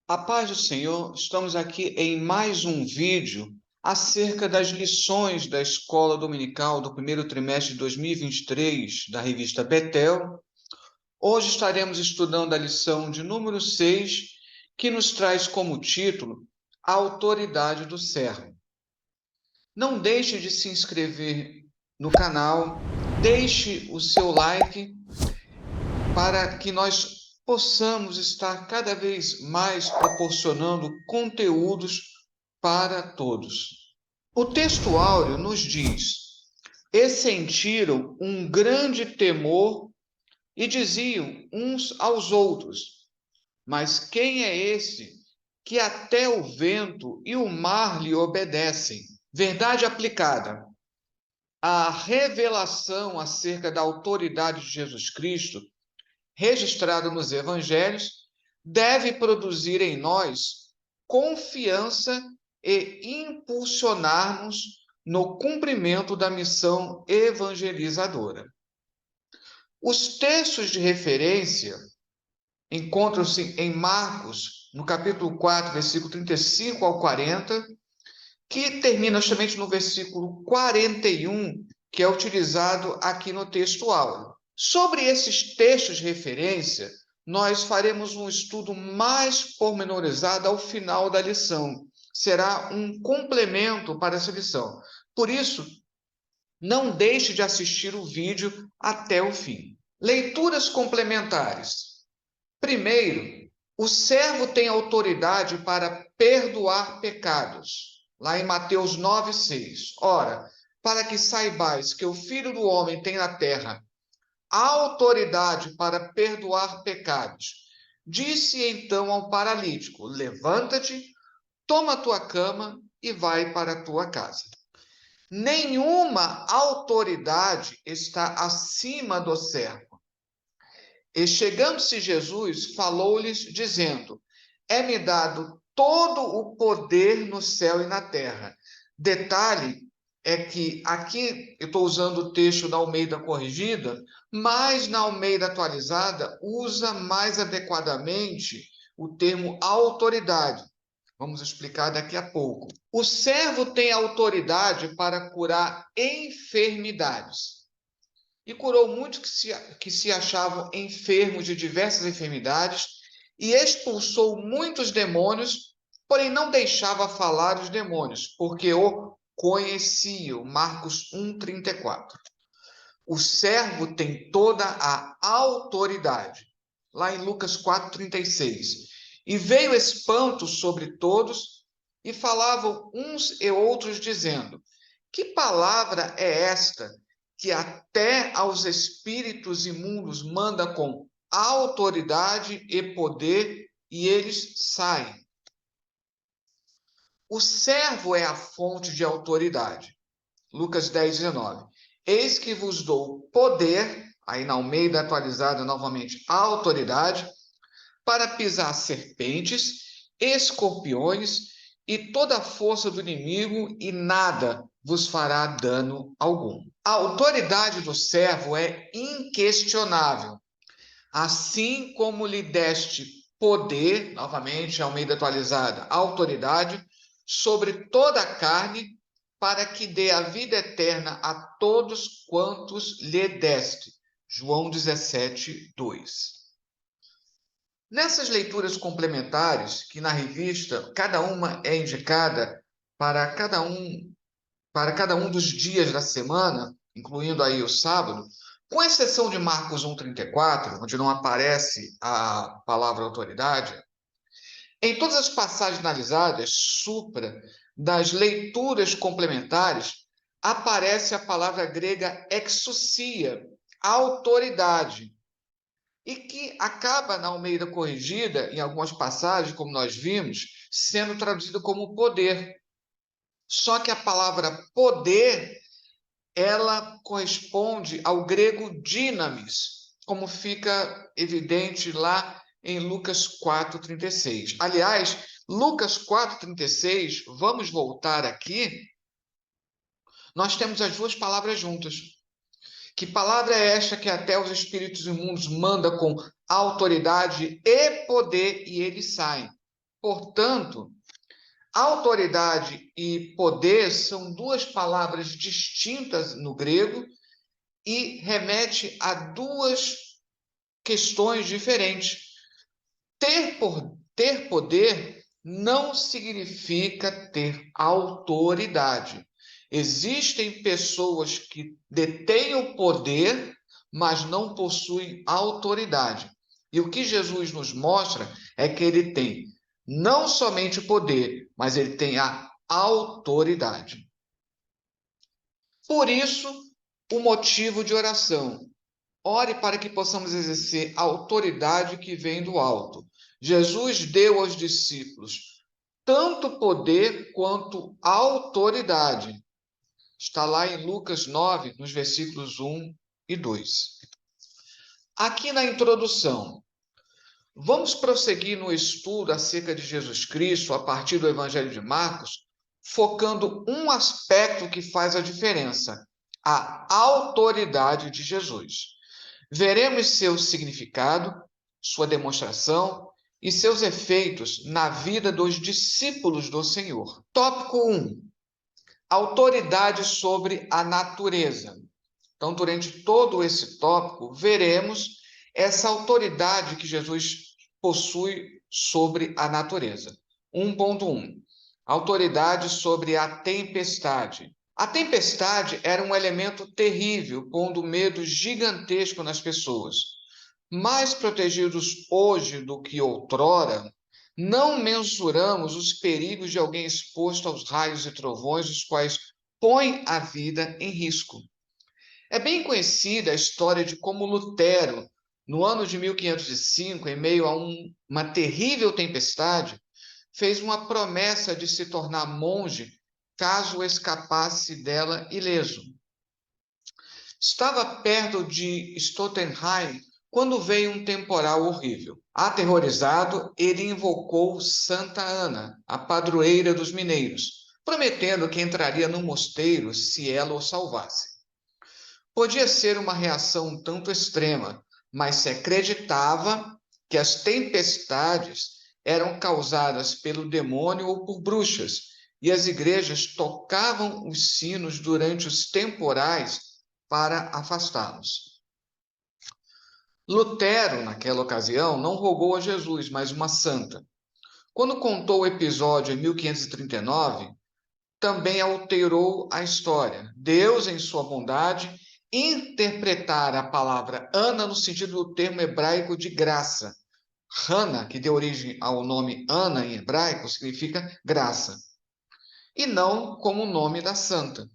A paz do Senhor, estamos aqui em mais um vídeo acerca das lições da Escola Dominical do primeiro trimestre de 2023 da revista Betel. Hoje estaremos estudando a lição de número 6, que nos traz como título A Autoridade do Servo. Não deixe de se inscrever no canal, deixe o seu like para que nós possamos estar cada vez mais proporcionando conteúdos para todos. O texto áureo nos diz: e sentiram um grande temor e diziam uns aos outros: mas quem é esse que até o vento e o mar lhe obedecem? Verdade aplicada. A revelação acerca da autoridade de Jesus Cristo registrado nos evangelhos, deve produzir em nós confiança e impulsionar-nos no cumprimento da missão evangelizadora. Os textos de referência encontram-se em Marcos, no capítulo 4, versículo 35 ao 40, que termina justamente no versículo 41, que é utilizado aqui no texto áureo. Sobre esses textos de referência, nós faremos um estudo mais pormenorizado ao final da lição. Será um complemento para essa lição. Por isso, não deixe de assistir o vídeo até o fim. Leituras complementares. Primeiro, o servo tem autoridade para perdoar pecados. Lá em Mateus 9:6. Ora, para que saibais que o Filho do Homem tem na terra autoridade para perdoar pecados. Disse então ao paralítico: levanta-te, toma a tua cama e vai para a tua casa. Nenhuma autoridade está acima do servo. E chegando-se Jesus, falou-lhes, dizendo: é-me dado todo o poder no céu e na terra. Detalhe é que aqui eu estou usando o texto da Almeida Corrigida, mas na Almeida Atualizada usa mais adequadamente o termo autoridade. Vamos explicar daqui a pouco. O servo tem autoridade para curar enfermidades. E curou muitos que se achavam enfermos de diversas enfermidades e expulsou muitos demônios, porém não deixava falar os demônios, porque o conheciam. Marcos 1:34. O servo tem toda a autoridade. Lá em Lucas 4:36. E veio espanto sobre todos, e falavam uns e outros, dizendo: que palavra é esta, que até aos espíritos imundos manda com autoridade e poder, e eles saem? O servo é a fonte de autoridade. Lucas 10:19. Eis que vos dou poder, aí na Almeida Atualizada novamente, a autoridade, para pisar serpentes, escorpiões e toda a força do inimigo, e nada vos fará dano algum. A autoridade do servo é inquestionável. Assim como lhe deste poder, novamente, Almeida Atualizada, autoridade, sobre toda a carne, para que dê a vida eterna a todos quantos lhe deste. João 17:2. Nessas leituras complementares, que na revista, cada uma é indicada para cada um dos dias da semana, incluindo aí o sábado, com exceção de Marcos 1:34, onde não aparece a palavra autoridade, em todas as passagens analisadas, supra, das leituras complementares, aparece a palavra grega exousia, autoridade, e que acaba na Almeida Corrigida, em algumas passagens, como nós vimos, sendo traduzida como poder. Só que a palavra poder, ela corresponde ao grego dynamis, como fica evidente lá em Lucas 4:36. Aliás, Lucas 4:36, vamos voltar aqui, nós temos as duas palavras juntas. Que palavra é esta que até os espíritos imundos manda com autoridade e poder e eles saem? Portanto, autoridade e poder são duas palavras distintas no grego e remete a duas questões diferentes. Ter poder não significa ter autoridade. Existem pessoas que detêm o poder, mas não possuem autoridade. E o que Jesus nos mostra é que ele tem não somente o poder, mas ele tem a autoridade. Por isso, o motivo de oração. Ore para que possamos exercer a autoridade que vem do alto. Jesus deu aos discípulos tanto poder quanto autoridade. Está lá em Lucas 9, nos versículos 1 e 2. Aqui na introdução, vamos prosseguir no estudo acerca de Jesus Cristo a partir do Evangelho de Marcos, focando um aspecto que faz a diferença: a autoridade de Jesus. Veremos seu significado, sua demonstração e seus efeitos na vida dos discípulos do Senhor. Tópico 1. Autoridade sobre a natureza. Então, durante todo esse tópico, veremos essa autoridade que Jesus possui sobre a natureza. 1.1. Autoridade sobre a tempestade. A tempestade era um elemento terrível, pondo medo gigantesco nas pessoas. Mais protegidos hoje do que outrora, não mensuramos os perigos de alguém exposto aos raios e trovões, os quais põem a vida em risco. É bem conhecida a história de como Lutero, no ano de 1505, em meio a uma terrível tempestade, fez uma promessa de se tornar monge caso escapasse dela ileso. Estava perto de Stottenheim quando veio um temporal horrível. Aterrorizado, ele invocou Santa Ana, a padroeira dos mineiros, prometendo que entraria no mosteiro se ela o salvasse. Podia ser uma reação um tanto extrema, mas se acreditava que as tempestades eram causadas pelo demônio ou por bruxas, e as igrejas tocavam os sinos durante os temporais para afastá-los. Lutero, naquela ocasião, não rogou a Jesus, mas uma santa. Quando contou o episódio em 1539, também alterou a história. Deus, em sua bondade, interpretara a palavra Ana no sentido do termo hebraico de graça. Hana, que deu origem ao nome Ana em hebraico, significa graça, e não como o nome da santa.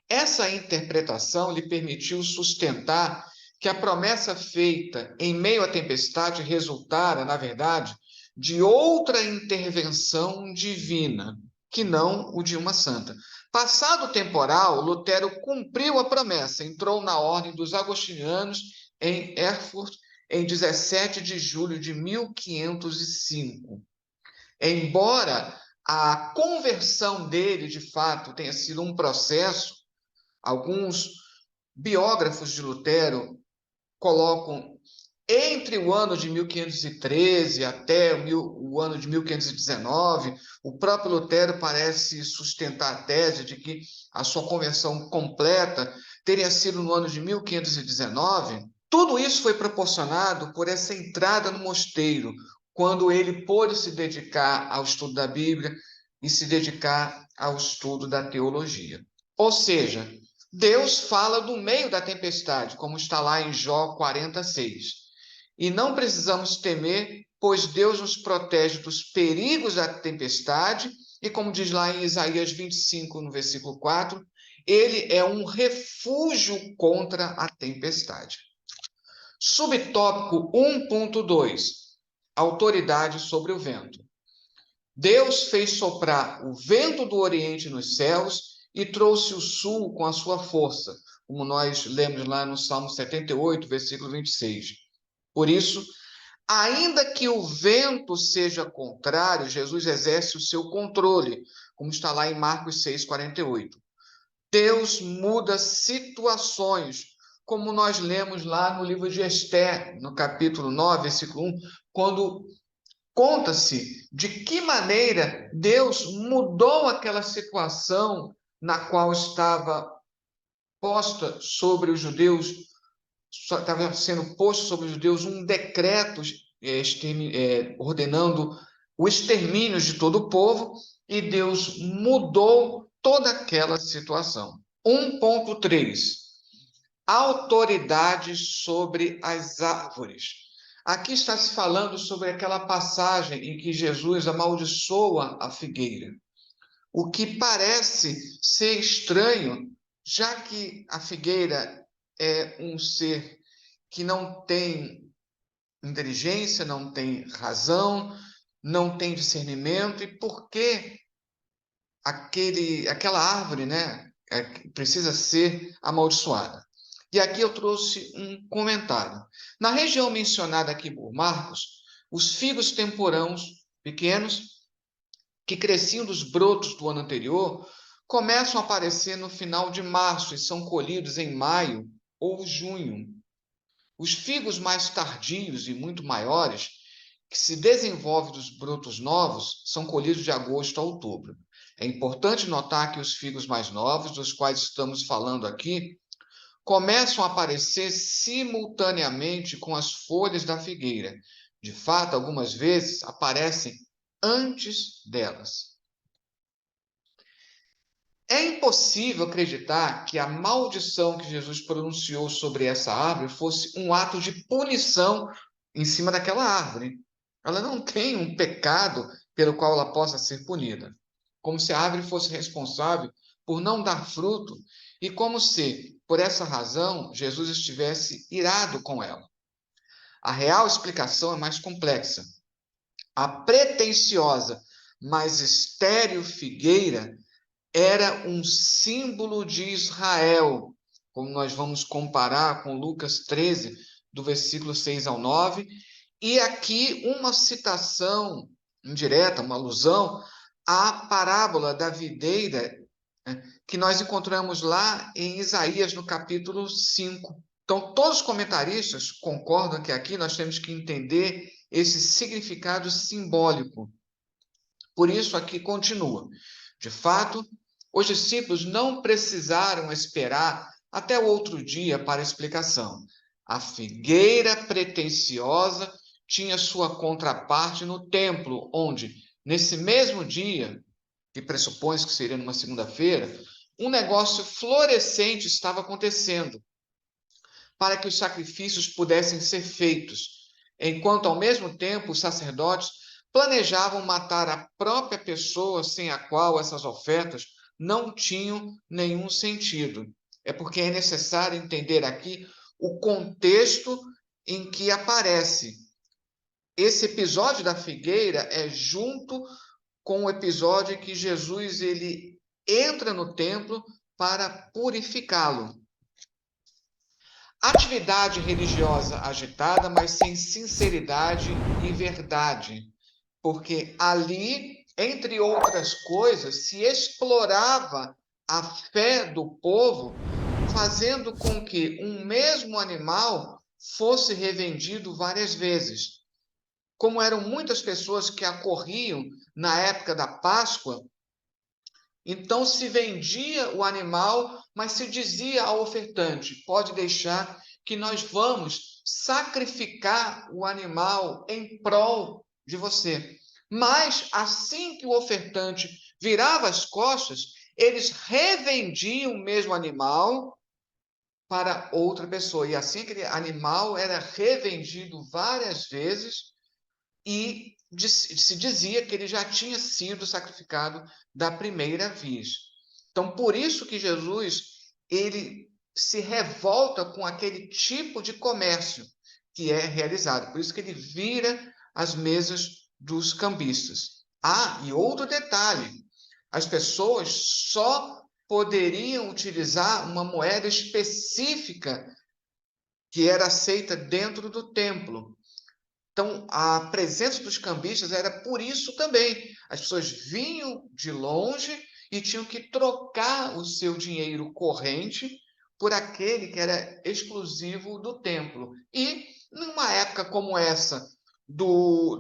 Essa interpretação lhe permitiu sustentar que a promessa feita em meio à tempestade resultara, na verdade, de outra intervenção divina, que não o de uma santa. Passado o temporal, Lutero cumpriu a promessa, entrou na ordem dos agostinianos em Erfurt em 17 de julho de 1505. Embora a conversão dele, de fato, tenha sido um processo, alguns biógrafos de Lutero colocam entre o ano de 1513 até o ano de 1519, o próprio Lutero parece sustentar a tese de que a sua conversão completa teria sido no ano de 1519. Tudo isso foi proporcionado por essa entrada no mosteiro, quando ele pôde se dedicar ao estudo da Bíblia e se dedicar ao estudo da teologia. Ou seja, Deus fala do meio da tempestade, como está lá em Jó 46. E não precisamos temer, pois Deus nos protege dos perigos da tempestade, e como diz lá em Isaías 25, no versículo 4, ele é um refúgio contra a tempestade. Subtópico 1.2, autoridade sobre o vento. Deus fez soprar o vento do Oriente nos céus e trouxe o sul com a sua força, como nós lemos lá no Salmo 78, versículo 26. Por isso, ainda que o vento seja contrário, Jesus exerce o seu controle, como está lá em Marcos 6, 48. Deus muda situações, como nós lemos lá no livro de Esther, no capítulo 9, versículo 1, quando conta-se de que maneira Deus mudou aquela situação na qual estava posta sobre os judeus, estava sendo posto sobre os judeus um decreto ordenando o extermínio de todo o povo, e Deus mudou toda aquela situação. 1.3. Autoridade sobre as árvores. Aqui está se falando sobre aquela passagem em que Jesus amaldiçoa a figueira. O que parece ser estranho, já que a figueira é um ser que não tem inteligência, não tem razão, não tem discernimento, e por que aquela árvore, né, precisa ser amaldiçoada? E aqui eu trouxe um comentário. Na região mencionada aqui por Marcos, os figos temporãos pequenos, que cresciam dos brotos do ano anterior, começam a aparecer no final de março e são colhidos em maio ou junho. Os figos mais tardios e muito maiores, que se desenvolvem dos brotos novos, são colhidos de agosto a outubro. É importante notar que os figos mais novos, dos quais estamos falando aqui, começam a aparecer simultaneamente com as folhas da figueira. De fato, algumas vezes aparecem antes delas. É impossível acreditar que a maldição que Jesus pronunciou sobre essa árvore fosse um ato de punição em cima daquela árvore. Ela não tem um pecado pelo qual ela possa ser punida. Como se a árvore fosse responsável por não dar fruto e como se, por essa razão, Jesus estivesse irado com ela. A real explicação é mais complexa. A pretensiosa, mas estéril figueira era um símbolo de Israel, como nós vamos comparar com Lucas 13, do versículo 6 ao 9, e aqui uma citação indireta, uma alusão à parábola da videira, né, que nós encontramos lá em Isaías, no capítulo 5. Então, todos os comentaristas concordam que aqui nós temos que entender esse significado simbólico. Por isso, aqui continua. De fato, os discípulos não precisaram esperar até o outro dia para a explicação. A figueira pretensiosa tinha sua contraparte no templo, onde, nesse mesmo dia, que pressupõe que seria numa segunda-feira, um negócio florescente estava acontecendo para que os sacrifícios pudessem ser feitos, enquanto, ao mesmo tempo, os sacerdotes planejavam matar a própria pessoa sem a qual essas ofertas não tinham nenhum sentido. É porque é necessário entender aqui o contexto em que aparece. Esse episódio da figueira é junto com o episódio em que Jesus ele entra no templo para purificá-lo. Atividade religiosa agitada, mas sem sinceridade e verdade, porque ali, entre outras coisas, se explorava a fé do povo, fazendo com que um mesmo animal fosse revendido várias vezes. Como eram muitas pessoas que acorriam na época da Páscoa, então se vendia o animal, mas se dizia ao ofertante: pode deixar que nós vamos sacrificar o animal em prol de você. Mas assim que o ofertante virava as costas, eles revendiam o mesmo animal para outra pessoa. E assim aquele animal era revendido várias vezes e se dizia que ele já tinha sido sacrificado da primeira vez. Então, por isso que Jesus ele se revolta com aquele tipo de comércio que é realizado. Por isso que ele vira as mesas dos cambistas. Ah, e outro detalhe: as pessoas só poderiam utilizar uma moeda específica que era aceita dentro do templo. Então, a presença dos cambistas era por isso também. As pessoas vinham de longe e tinham que trocar o seu dinheiro corrente por aquele que era exclusivo do templo. E, numa época como essa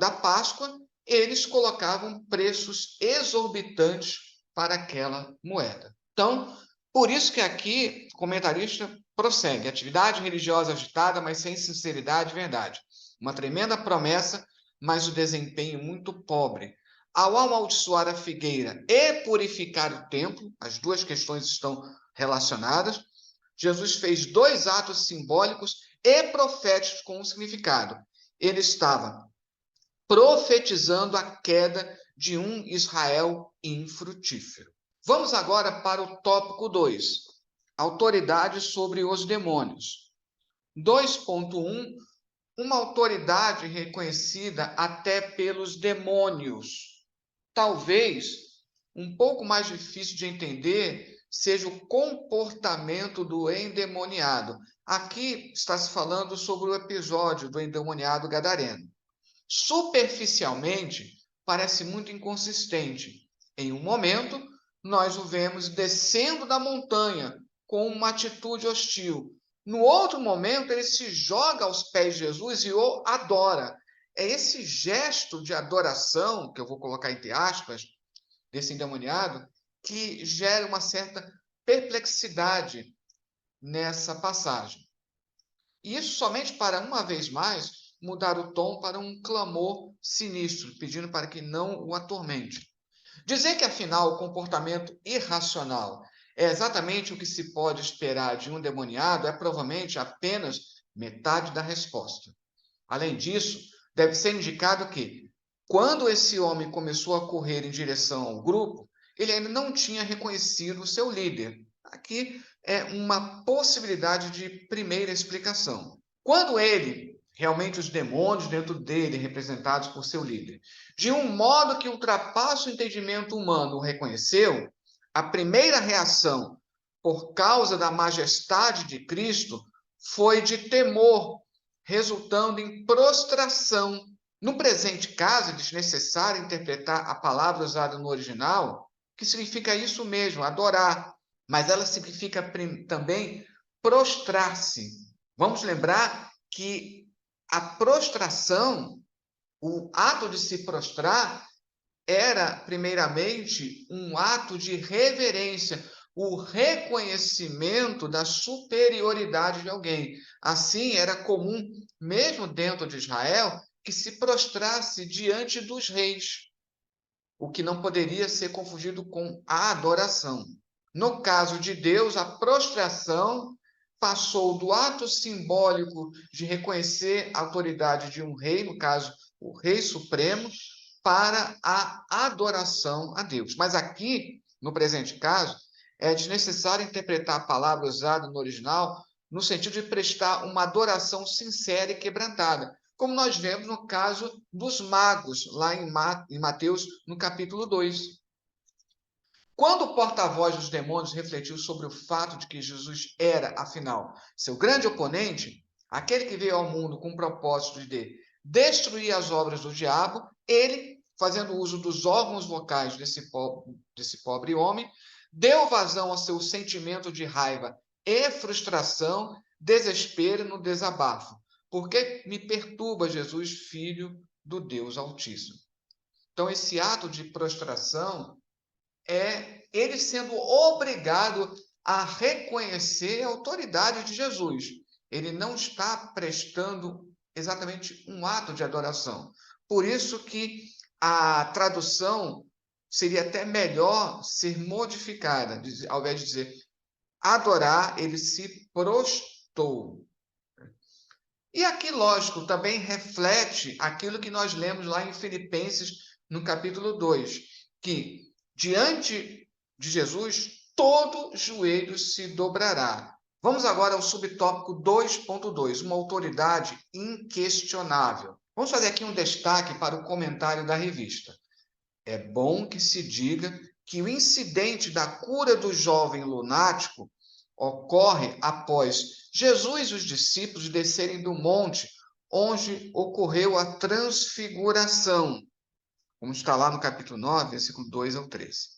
da Páscoa, eles colocavam preços exorbitantes para aquela moeda. Então, por isso que aqui o comentarista prossegue: atividade religiosa agitada, mas sem sinceridade e verdade. Uma tremenda promessa, mas o desempenho muito pobre. Ao amaldiçoar a figueira e purificar o templo, as duas questões estão relacionadas, Jesus fez dois atos simbólicos e proféticos com um significado. Ele estava profetizando a queda de um Israel infrutífero. Vamos agora para o tópico 2, autoridade sobre os demônios. 2.1, uma autoridade reconhecida até pelos demônios. Talvez um pouco mais difícil de entender seja o comportamento do endemoniado. Aqui está se falando sobre o episódio do endemoniado gadareno. Superficialmente, parece muito inconsistente. Em um momento, nós o vemos descendo da montanha com uma atitude hostil. No outro momento, ele se joga aos pés de Jesus e o adora. É esse gesto de adoração, que eu vou colocar entre aspas, desse endemoniado, que gera uma certa perplexidade nessa passagem. E isso somente para, uma vez mais, mudar o tom para um clamor sinistro, pedindo para que não o atormente. Dizer que, afinal, o comportamento irracional é exatamente o que se pode esperar de um demoniado é provavelmente apenas metade da resposta. Além disso, deve ser indicado que, quando esse homem começou a correr em direção ao grupo, ele ainda não tinha reconhecido o seu líder. Aqui é uma possibilidade de primeira explicação. Quando ele, realmente os demônios dentro dele, representados por seu líder, de um modo que ultrapassa o entendimento humano, o reconheceu, a primeira reação, por causa da majestade de Cristo, foi de temor, resultando em prostração. No presente caso, é desnecessário interpretar a palavra usada no original, que significa isso mesmo, adorar, mas ela significa também prostrar-se. Vamos lembrar que a prostração, o ato de se prostrar, era primeiramente um ato de reverência, o reconhecimento da superioridade de alguém. Assim, era comum, mesmo dentro de Israel, que se prostrasse diante dos reis, o que não poderia ser confundido com a adoração. No caso de Deus, a prostração passou do ato simbólico de reconhecer a autoridade de um rei, no caso, o Rei Supremo, para a adoração a Deus. Mas aqui, no presente caso, é desnecessário interpretar a palavra usada no original no sentido de prestar uma adoração sincera e quebrantada, como nós vemos no caso dos magos, lá em Mateus, no capítulo 2. Quando o porta-voz dos demônios refletiu sobre o fato de que Jesus era, afinal, seu grande oponente, aquele que veio ao mundo com o propósito de destruir as obras do diabo, ele, fazendo uso dos órgãos vocais desse pobre homem, deu vazão ao seu sentimento de raiva e frustração, desespero no desabafo. Porque me perturba, Jesus, filho do Deus Altíssimo. Então, esse ato de prostração é ele sendo obrigado a reconhecer a autoridade de Jesus. Ele não está prestando exatamente um ato de adoração. Por isso que a tradução seria até melhor ser modificada, ao invés de dizer adorar, ele se prostrou. E aqui, lógico, também reflete aquilo que nós lemos lá em Filipenses, no capítulo 2, que diante de Jesus, todo joelho se dobrará. Vamos agora ao subtópico 2.2, uma autoridade inquestionável. Vamos fazer aqui um destaque para o comentário da revista. É bom que se diga que o incidente da cura do jovem lunático ocorre após Jesus e os discípulos descerem do monte onde ocorreu a transfiguração, como está lá no capítulo 9, versículo 2 ao 13.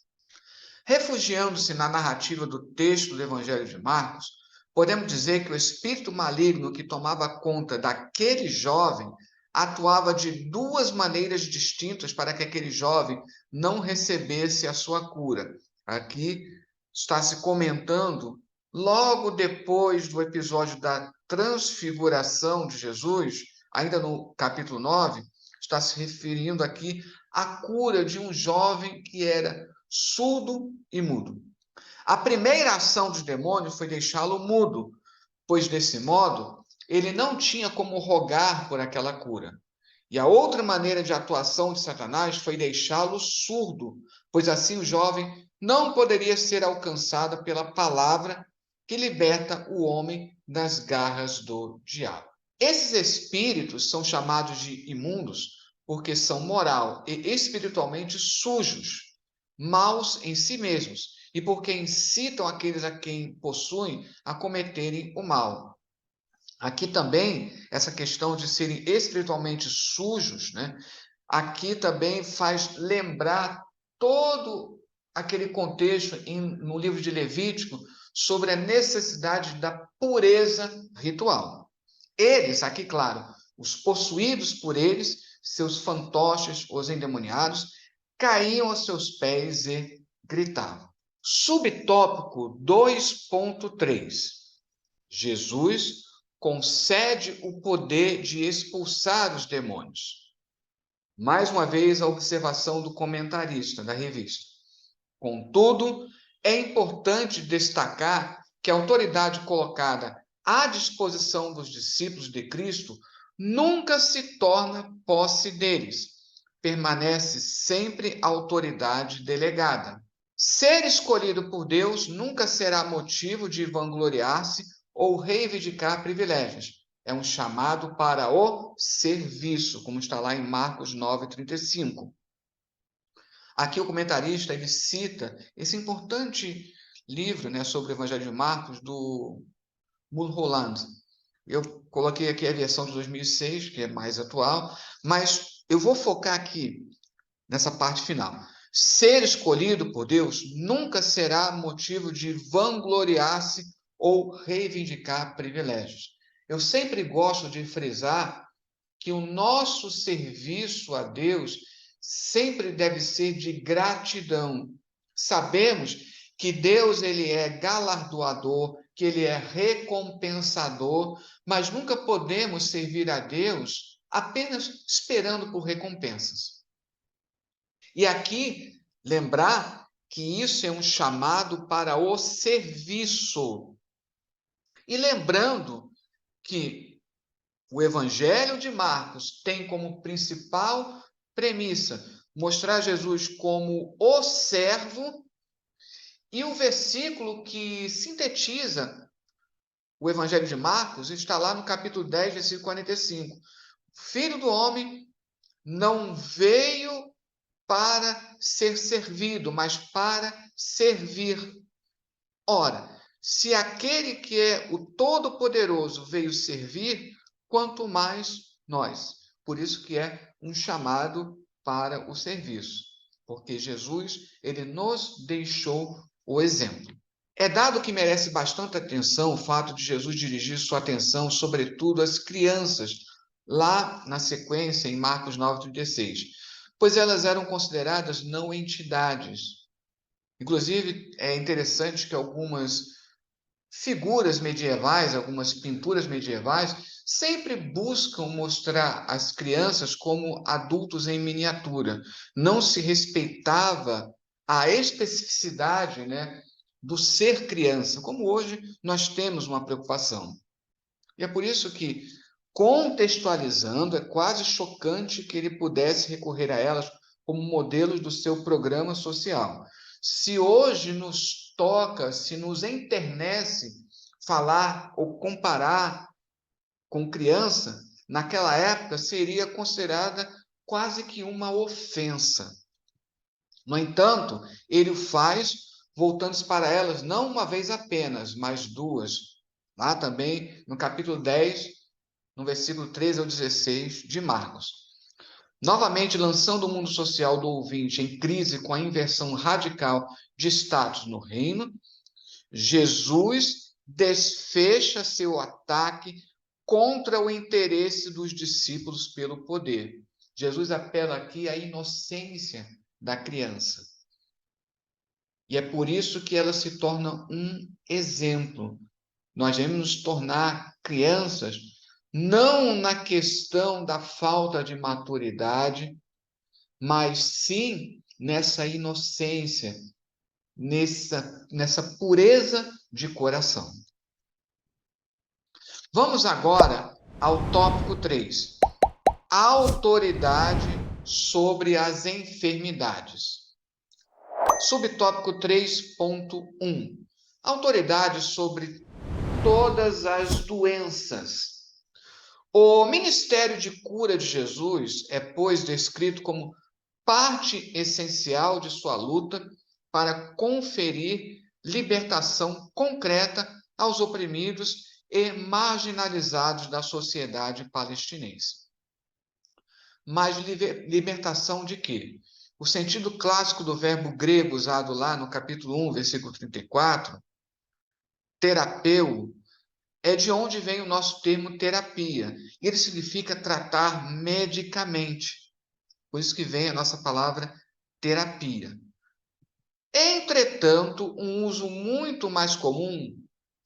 Refugiando-se na narrativa do texto do Evangelho de Marcos, podemos dizer que o espírito maligno que tomava conta daquele jovem atuava de duas maneiras distintas para que aquele jovem não recebesse a sua cura. Aqui está se comentando, logo depois do episódio da transfiguração de Jesus, ainda no capítulo 9, está se referindo aqui à cura de um jovem que era surdo e mudo. A primeira ação dos demônios foi deixá-lo mudo, pois desse modo ele não tinha como rogar por aquela cura. E a outra maneira de atuação de Satanás foi deixá-lo surdo, pois assim o jovem não poderia ser alcançado pela palavra que liberta o homem das garras do diabo. Esses espíritos são chamados de imundos porque são moral e espiritualmente sujos, maus em si mesmos, e porque incitam aqueles a quem possuem a cometerem o mal. Aqui também, essa questão de serem espiritualmente sujos, né? Aqui também faz lembrar todo aquele contexto no livro de Levítico sobre a necessidade da pureza ritual. Eles, aqui claro, os possuídos por eles, seus fantoches, os endemoniados, caíam aos seus pés e gritavam. Subtópico 2.3. Jesus concede o poder de expulsar os demônios. Mais uma vez, a observação do comentarista da revista. Contudo, é importante destacar que a autoridade colocada à disposição dos discípulos de Cristo nunca se torna posse deles. Permanece sempre a autoridade delegada. Ser escolhido por Deus nunca será motivo de vangloriar-se ou reivindicar privilégios. É um chamado para o serviço, como está lá em Marcos 9:35. Aqui o comentarista ele cita esse importante livro, né, sobre o Evangelho de Marcos, do Mulholland. Eu coloquei aqui a versão de 2006, que é mais atual, mas eu vou focar aqui nessa parte final. Ser escolhido por Deus nunca será motivo de vangloriar-se ou reivindicar privilégios. Eu sempre gosto de frisar que o nosso serviço a Deus sempre deve ser de gratidão. Sabemos que Deus ele é galardoador, que ele é recompensador, mas nunca podemos servir a Deus apenas esperando por recompensas. E aqui lembrar que isso é um chamado para o serviço. E lembrando que o Evangelho de Marcos tem como principal premissa mostrar Jesus como o servo, e o versículo que sintetiza o Evangelho de Marcos está lá no capítulo 10, versículo 45. O Filho do Homem não veio para ser servido, mas para servir. Ora, se aquele que é o Todo-Poderoso veio servir, quanto mais nós. Por isso que é um chamado para o serviço, porque Jesus, ele nos deixou o exemplo. É dado que merece bastante atenção o fato de Jesus dirigir sua atenção, sobretudo, às crianças, lá na sequência, em Marcos 9:36, pois elas eram consideradas não entidades. Inclusive, é interessante que algumas figuras medievais, algumas pinturas medievais, sempre buscam mostrar as crianças como adultos em miniatura. Não se respeitava a especificidade, né, do ser criança, como hoje nós temos uma preocupação. E é por isso que, contextualizando, é quase chocante que ele pudesse recorrer a elas como modelos do seu programa social. Se hoje nos toca, se nos enternece falar ou comparar com criança, naquela época seria considerada quase que uma ofensa. No entanto, ele o faz voltando-se para elas não uma vez apenas, mas duas. Lá também, no capítulo 10, no versículo 13 ao 16 de Marcos. Novamente, lançando o mundo social do ouvinte em crise com a inversão radical de status no reino, Jesus desfecha seu ataque contra o interesse dos discípulos pelo poder. Jesus apela aqui à inocência da criança. E é por isso que ela se torna um exemplo. Nós devemos nos tornar crianças, não na questão da falta de maturidade, mas sim nessa inocência, nessa pureza de coração. Vamos agora ao tópico 3. A autoridade sobre as enfermidades. Subtópico 3.1. Autoridade sobre todas as doenças. O ministério de cura de Jesus é, pois, descrito como parte essencial de sua luta para conferir libertação concreta aos oprimidos e marginalizados da sociedade palestinense. Mas libertação de quê? O sentido clássico do verbo grego usado lá no capítulo 1, versículo 34, terapeu, é de onde vem o nosso termo terapia. Ele significa tratar medicamente. Por isso que vem a nossa palavra terapia. Entretanto, um uso muito mais comum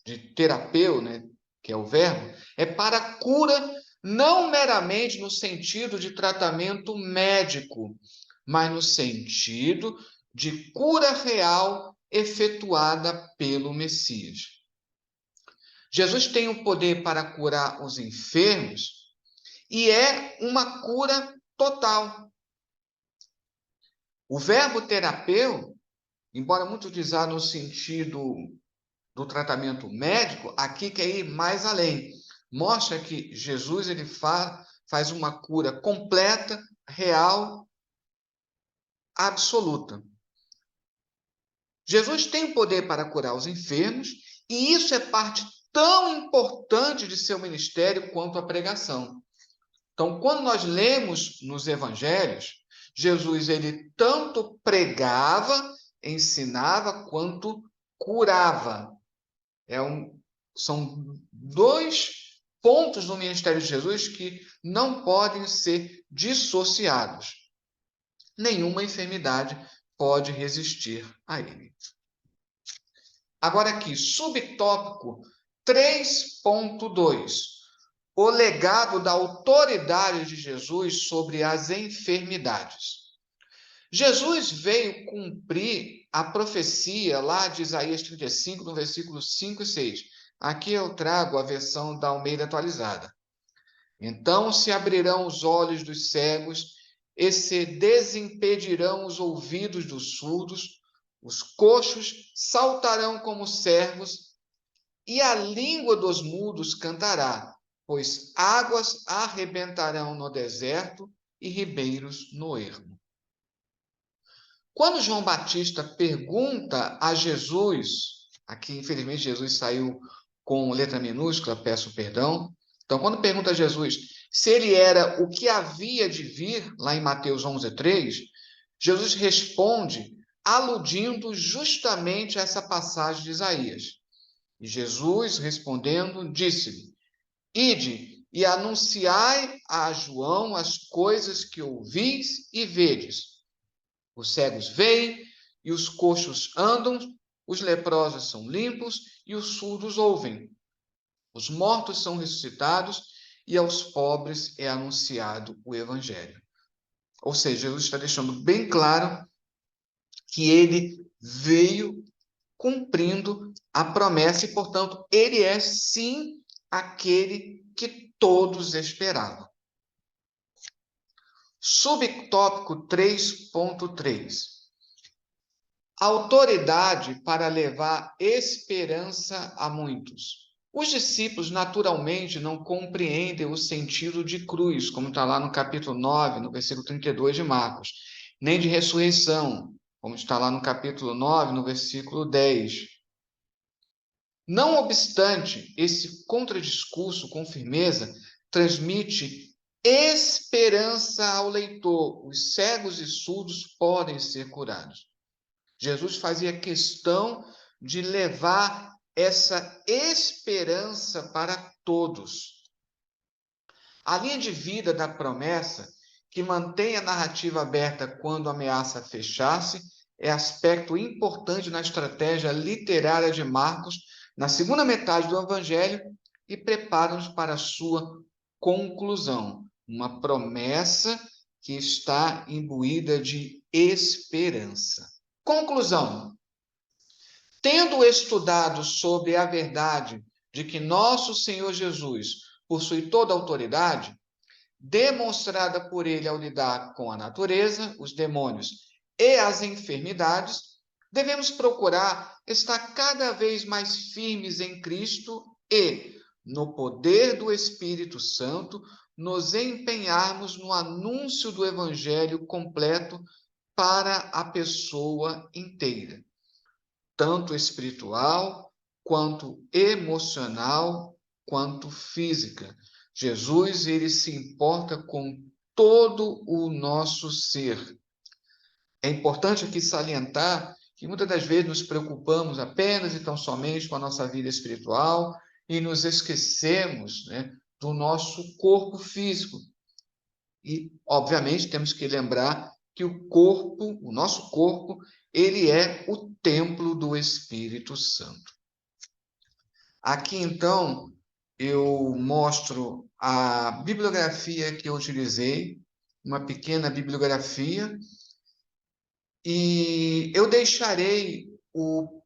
de terapeu, né, que é o verbo, é para cura, não meramente no sentido de tratamento médico, mas no sentido de cura real efetuada pelo Messias. Jesus tem o poder para curar os enfermos e é uma cura total. O verbo terapeu, embora muito utilizado no sentido do tratamento médico, aqui quer ir mais além. Mostra que Jesus ele faz uma cura completa, real, absoluta. Jesus tem o poder para curar os enfermos, e isso é parte tão importante de seu ministério quanto a pregação. Então, quando nós lemos nos evangelhos, Jesus ele tanto pregava, ensinava, quanto curava. São dois pontos no ministério de Jesus que não podem ser dissociados. Nenhuma enfermidade pode resistir a ele. Agora aqui, subtópico 3.2. O legado da autoridade de Jesus sobre as enfermidades. Jesus veio cumprir a profecia lá de Isaías 35, no versículo 5 e 6. Aqui eu trago a versão da Almeida atualizada. Então se abrirão os olhos dos cegos e se desimpedirão os ouvidos dos surdos, os coxos saltarão como servos e a língua dos mudos cantará, pois águas arrebentarão no deserto e ribeiros no ermo. Quando João Batista pergunta a Jesus, aqui infelizmente Jesus saiu com letra minúscula, peço perdão. Então, quando pergunta a Jesus se ele era o que havia de vir, lá em Mateus 11:3, Jesus responde aludindo justamente a essa passagem de Isaías. E Jesus, respondendo, disse-lhe: Ide e anunciai a João as coisas que ouvis e vedes. Os cegos veem e os coxos andam, os leprosos são limpos e os surdos ouvem. Os mortos são ressuscitados e aos pobres é anunciado o evangelho. Ou seja, Jesus está deixando bem claro que ele veio cumprindo a promessa e, portanto, ele é sim aquele que todos esperavam. Subtópico 3.3. Autoridade para levar esperança a muitos. Os discípulos naturalmente não compreendem o sentido de cruz, como está lá no capítulo 9, no versículo 32 de Marcos, nem de ressurreição, como está lá no capítulo 9, no versículo 10. Não obstante, esse contradiscurso com firmeza transmite esperança ao leitor. Os cegos e surdos podem ser curados. Jesus fazia questão de levar essa esperança para todos. A linha de vida da promessa, que mantém a narrativa aberta quando a ameaça fechar-se, é aspecto importante na estratégia literária de Marcos na segunda metade do Evangelho e prepara-nos para a sua conclusão. Uma promessa que está imbuída de esperança. Conclusão. Tendo estudado sobre a verdade de que nosso Senhor Jesus possui toda a autoridade, demonstrada por ele ao lidar com a natureza, os demônios e as enfermidades, devemos procurar estar cada vez mais firmes em Cristo e, no poder do Espírito Santo, nos empenharmos no anúncio do Evangelho completo para a pessoa inteira, tanto espiritual, quanto emocional, quanto física. Jesus, ele se importa com todo o nosso ser. É importante aqui salientar que muitas das vezes nos preocupamos apenas e tão somente com a nossa vida espiritual e nos esquecemos, né, do nosso corpo físico. E, obviamente, temos que lembrar que o nosso corpo, ele é o templo do Espírito Santo. Aqui, então, eu mostro a bibliografia que eu utilizei, uma pequena bibliografia, e eu deixarei um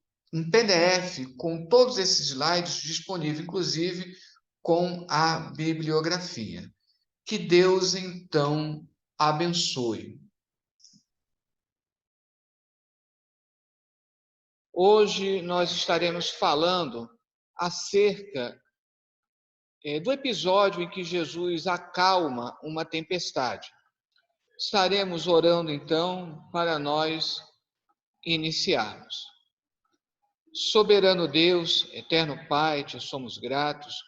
PDF com todos esses slides disponível, inclusive com a bibliografia. Que Deus, então, abençoe. Hoje nós estaremos falando acerca do episódio em que Jesus acalma uma tempestade. Estaremos orando, então, para nós iniciarmos. Soberano Deus, eterno Pai, te somos gratos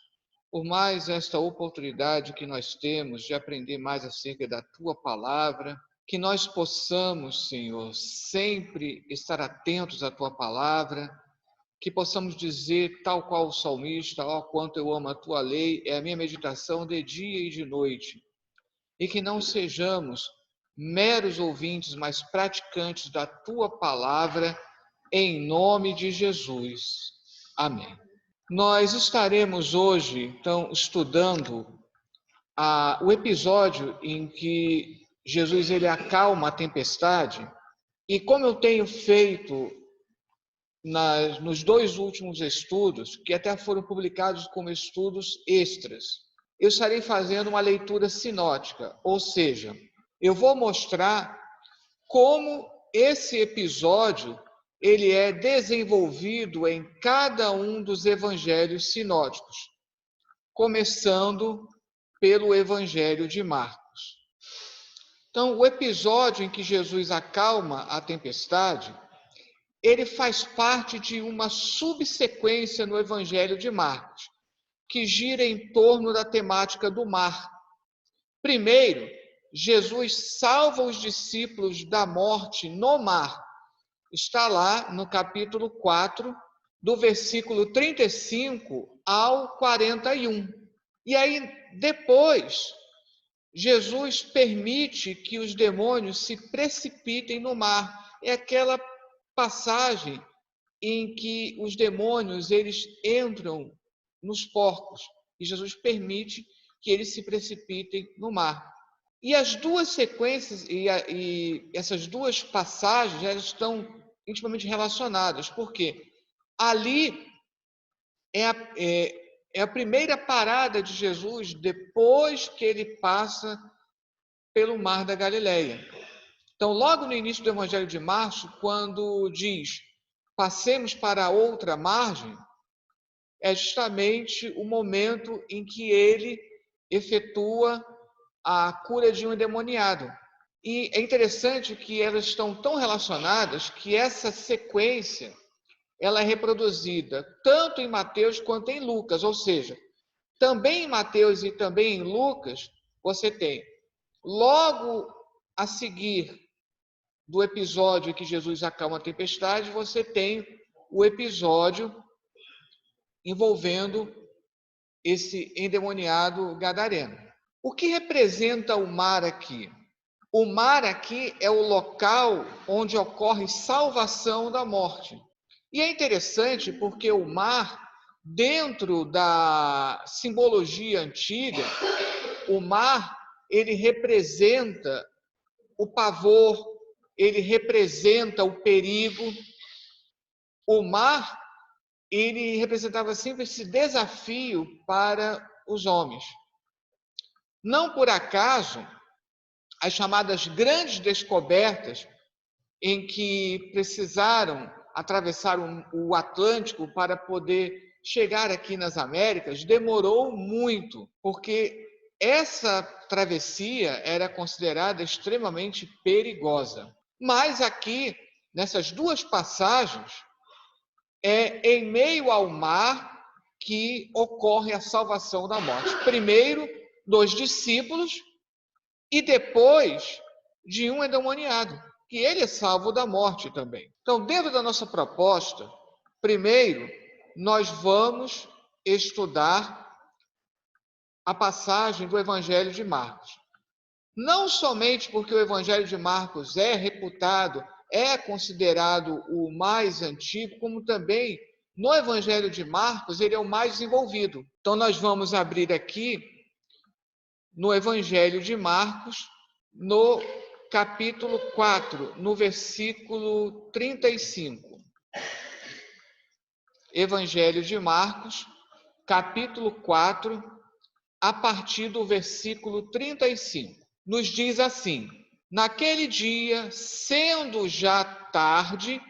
por mais esta oportunidade que nós temos de aprender mais acerca da Tua palavra, que nós possamos, Senhor, sempre estar atentos à Tua palavra, que possamos dizer, tal qual o salmista, ó, quanto eu amo a Tua lei, é a minha meditação de dia e de noite, e que não sejamos meros ouvintes, mas praticantes da Tua palavra, em nome de Jesus. Amém. Nós estaremos hoje, então, estudando o episódio em que Jesus ele acalma a tempestade, e como eu tenho feito nos dois últimos estudos, que até foram publicados como estudos extras, eu estarei fazendo uma leitura sinótica, ou seja, eu vou mostrar como esse episódio ele é desenvolvido em cada um dos evangelhos sinóticos, começando pelo Evangelho de Marcos. Então, o episódio em que Jesus acalma a tempestade, ele faz parte de uma subsequência no Evangelho de Marcos, que gira em torno da temática do mar. Primeiro, Jesus salva os discípulos da morte no mar. Está lá no capítulo 4, do versículo 35 ao 41. E aí, depois, Jesus permite que os demônios se precipitem no mar. É aquela passagem em que os demônios eles entram nos porcos e Jesus permite que eles se precipitem no mar. E as duas sequências e essas duas passagens elas estão intimamente relacionadas, porque ali é a primeira parada de Jesus depois que ele passa pelo mar da Galileia. Então, logo no início do Evangelho de Marcos, quando diz passemos para a outra margem, é justamente o momento em que ele efetua a cura de um endemoniado. E é interessante que elas estão tão relacionadas que essa sequência ela é reproduzida tanto em Mateus quanto em Lucas, ou seja, também em Mateus e também em Lucas, você tem logo a seguir do episódio em que Jesus acalma a tempestade, você tem o episódio envolvendo esse endemoniado gadareno. O que representa o mar aqui? O mar aqui é o local onde ocorre salvação da morte. E é interessante porque o mar, dentro da simbologia antiga, o mar, ele representa o pavor, ele representa o perigo. O mar, ele representava sempre esse desafio para os homens. Não por acaso, as chamadas grandes descobertas, em que precisaram atravessar o Atlântico para poder chegar aqui nas Américas, demorou muito, porque essa travessia era considerada extremamente perigosa. Mas aqui, nessas duas passagens, é em meio ao mar que ocorre a salvação da morte. Primeiro, dos discípulos, e depois de um endemoniado, que ele é salvo da morte também. Então, dentro da nossa proposta, primeiro, nós vamos estudar a passagem do Evangelho de Marcos. Não somente porque o Evangelho de Marcos é reputado, é considerado o mais antigo, como também no Evangelho de Marcos ele é o mais desenvolvido. Então, nós vamos abrir aqui no Evangelho de Marcos, no capítulo 4, no versículo 35. Evangelho de Marcos, capítulo 4, a partir do versículo 35. Nos diz assim: naquele dia, sendo já tarde,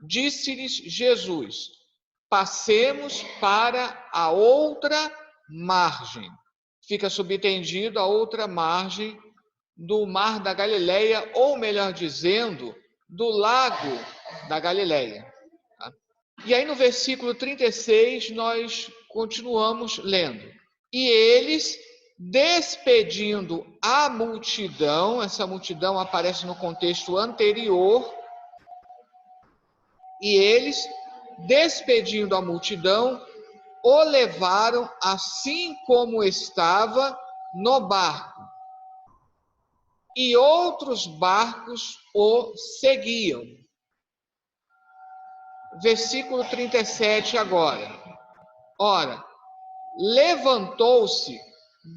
disse-lhes Jesus: passemos para a outra margem. Fica subentendido a outra margem do Mar da Galileia, ou melhor dizendo, do Lago da Galileia. Tá? E aí no versículo 36 nós continuamos lendo. E eles, despedindo a multidão, essa multidão aparece no contexto anterior, e eles, despedindo a multidão, o levaram assim como estava no barco. E outros barcos o seguiam. Versículo 37 agora. Ora, levantou-se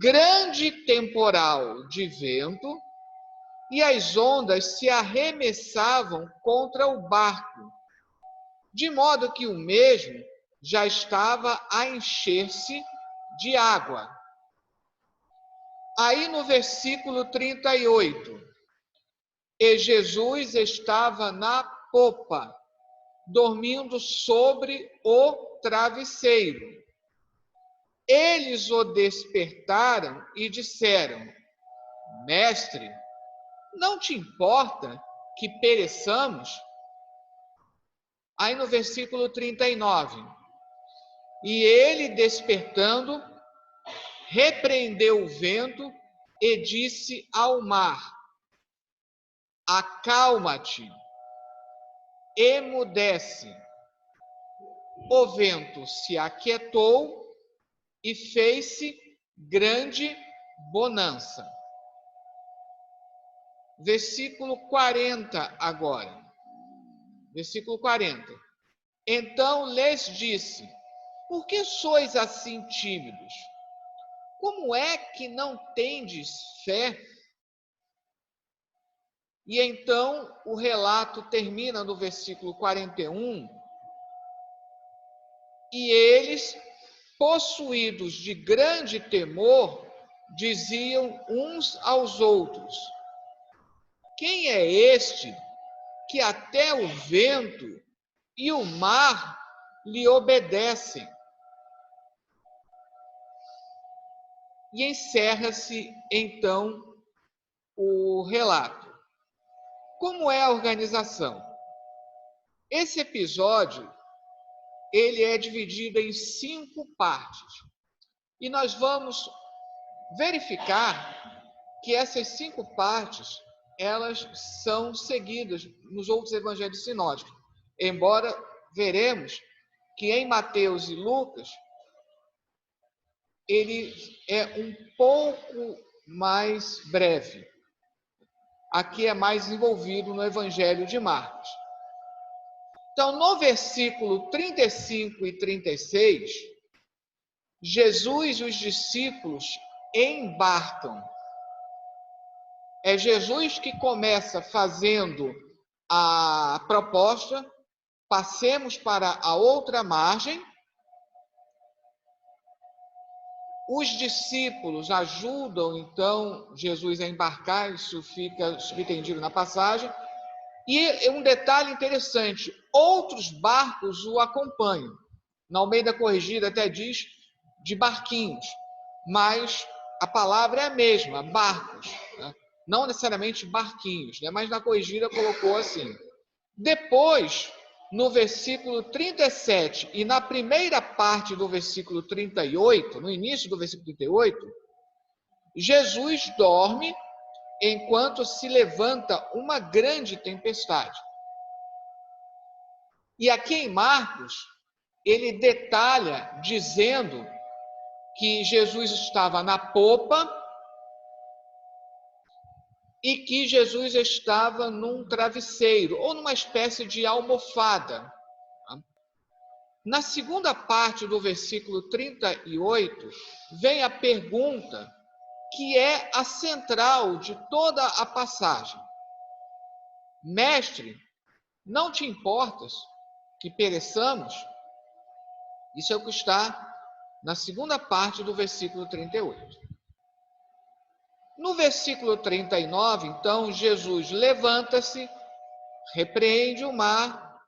grande temporal de vento e as ondas se arremessavam contra o barco, de modo que o mesmo já estava a encher-se de água. Aí no versículo 38, e Jesus estava na popa, dormindo sobre o travesseiro. Eles o despertaram e disseram: Mestre, não te importa que pereçamos? Aí no versículo 39, e ele despertando, repreendeu o vento e disse ao mar: acalma-te, emudece. O vento se aquietou e fez-se grande bonança. Versículo 40 agora. Versículo 40. Então lhes disse: por que sois assim tímidos? Como é que não tendes fé? E então o relato termina no versículo 41. E eles, possuídos de grande temor, diziam uns aos outros: quem é este que até o vento e o mar lhe obedecem? E encerra-se então o relato. Como é a organização? Esse episódio ele é dividido em 5 partes. E nós vamos verificar que essas 5 partes elas são seguidas nos outros evangelhos sinóticos. Embora veremos que em Mateus e Lucas ele é um pouco mais breve. Aqui é mais envolvido no Evangelho de Marcos. Então, no versículo 35 e 36, Jesus e os discípulos embarcam. É Jesus que começa fazendo a proposta, passemos para a outra margem. Os discípulos ajudam, então, Jesus a embarcar, isso fica subentendido na passagem. E um detalhe interessante, outros barcos o acompanham. Na Almeida Corrigida até diz de barquinhos, mas a palavra é a mesma, barcos, né? Não necessariamente barquinhos, né? Mas na Corrigida colocou assim. Depois, no versículo 37 e na primeira parte do versículo 38, no início do versículo 38, Jesus dorme enquanto se levanta uma grande tempestade. E aqui em Marcos, ele detalha dizendo que Jesus estava na popa e que Jesus estava num travesseiro ou numa espécie de almofada. Na segunda parte do versículo 38, vem a pergunta que é a central de toda a passagem. Mestre, não te importas que pereçamos? Isso é o que está na segunda parte do versículo 38. No versículo 39, então, Jesus levanta-se, repreende o mar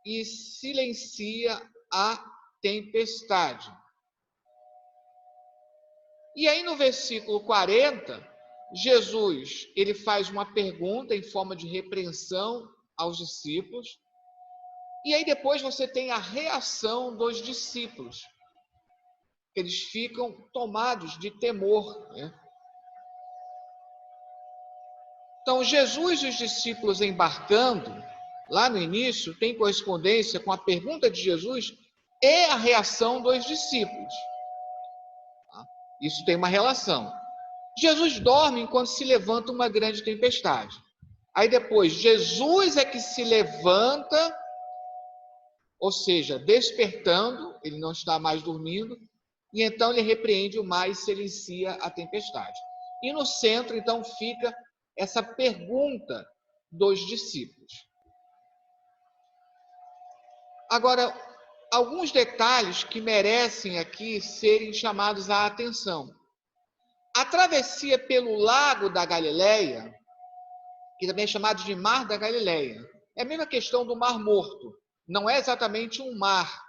e silencia a tempestade. E aí no versículo 40, Jesus, ele faz uma pergunta em forma de repreensão aos discípulos. E aí depois você tem a reação dos discípulos. Eles ficam tomados de temor, né? Então, Jesus e os discípulos embarcando, lá no início, tem correspondência com a pergunta de Jesus e a reação dos discípulos. Isso tem uma relação. Jesus dorme enquanto se levanta uma grande tempestade. Aí depois, Jesus é que se levanta, ou seja, despertando, ele não está mais dormindo, e então ele repreende o mar e silencia a tempestade. E no centro, então, fica essa pergunta dos discípulos. Agora, alguns detalhes que merecem aqui serem chamados à atenção. A travessia pelo Lago da Galileia, que também é chamado de Mar da Galileia, é a mesma questão do Mar Morto. Não é exatamente um mar,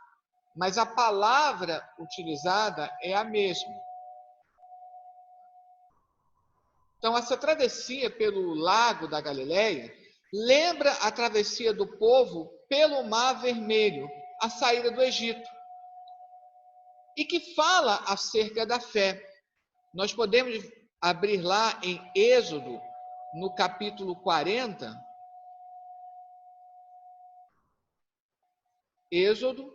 mas a palavra utilizada é a mesma. Então, essa travessia pelo Lago da Galileia lembra a travessia do povo pelo Mar Vermelho, a saída do Egito, e que fala acerca da fé. Nós podemos abrir lá em Êxodo, no capítulo 40. Êxodo,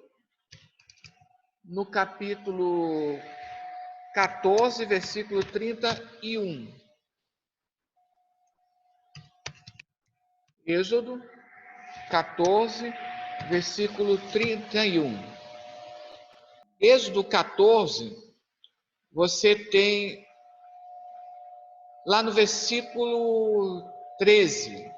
no capítulo 14, versículo 31. Êxodo 14, versículo 31. Êxodo 14, você tem lá no versículo 13.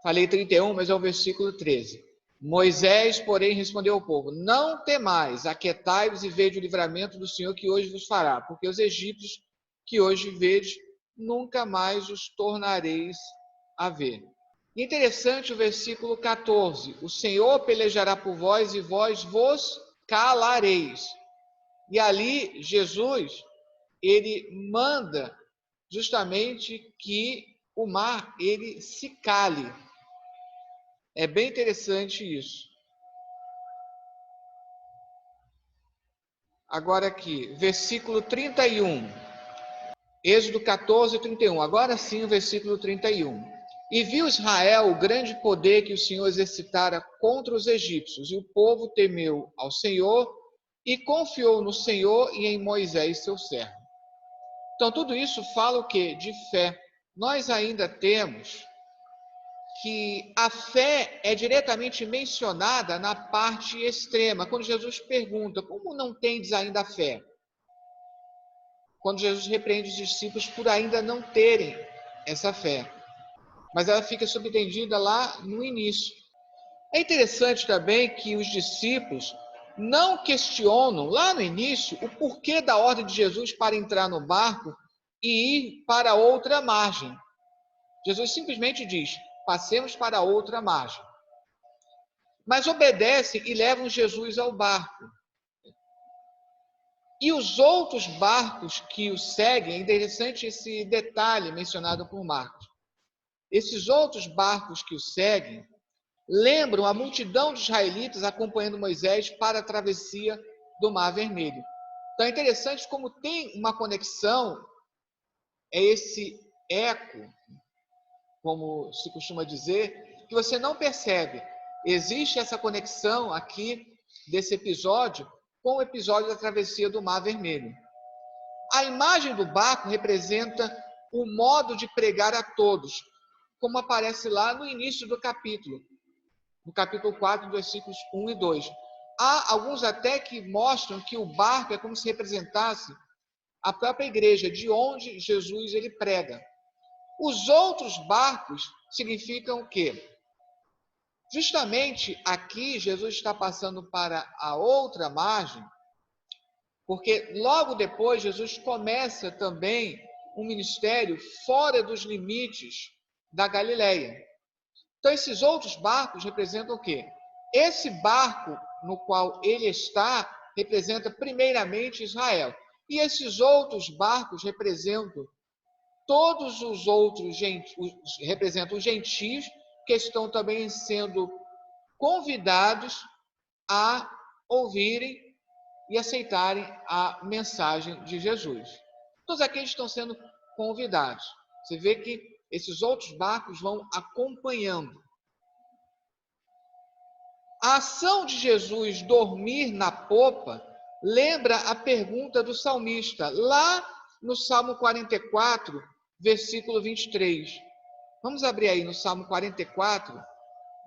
Falei 31, mas é o versículo 13. Moisés, porém, respondeu ao povo: não temais, aquietai-vos e vede o livramento do Senhor que hoje vos fará, porque os egípcios que hoje vedes, nunca mais os tornareis a ver. Interessante o versículo 14. O Senhor pelejará por vós e vós vos calareis. E ali, Jesus, ele manda justamente que o mar, ele se cale. É bem interessante isso. Agora aqui, versículo 31. Êxodo 14, 31. Agora sim o versículo 31. E viu Israel o grande poder que o Senhor exercitara contra os egípcios, e o povo temeu ao Senhor e confiou no Senhor e em Moisés, seu servo. Então, tudo isso fala o quê? De fé. Nós ainda temos que a fé é diretamente mencionada na parte extrema, quando Jesus pergunta, como não tendes ainda fé? Quando Jesus repreende os discípulos por ainda não terem essa fé. Mas ela fica subentendida lá no início. É interessante também que os discípulos não questionam lá no início o porquê da ordem de Jesus para entrar no barco e ir para outra margem. Jesus simplesmente diz: passemos para outra margem. Mas obedecem e levam Jesus ao barco. E os outros barcos que o seguem, é interessante esse detalhe mencionado por Marcos. Esses outros barcos que o seguem lembram a multidão de israelitas acompanhando Moisés para a travessia do Mar Vermelho. Então é interessante como tem uma conexão, é esse eco, como se costuma dizer, que você não percebe. Existe essa conexão aqui desse episódio com o episódio da travessia do Mar Vermelho. A imagem do barco representa o modo de pregar a todos, como aparece lá no início do capítulo, no capítulo 4, versículos 1 e 2. Há alguns até que mostram que o barco é como se representasse a própria igreja, de onde Jesus ele prega. Os outros barcos significam o quê? Justamente aqui Jesus está passando para a outra margem, porque logo depois Jesus começa também um ministério fora dos limites da Galileia. Então esses outros barcos representam o quê? Esse barco no qual ele está representa primeiramente Israel. E esses outros barcos representam todos os outros representam os gentios que estão também sendo convidados a ouvirem e aceitarem a mensagem de Jesus. Todos aqueles estão sendo convidados. Você vê que esses outros barcos vão acompanhando. A ação de Jesus dormir na popa lembra a pergunta do salmista, lá no Salmo 44, versículo 23. Vamos abrir aí no Salmo 44,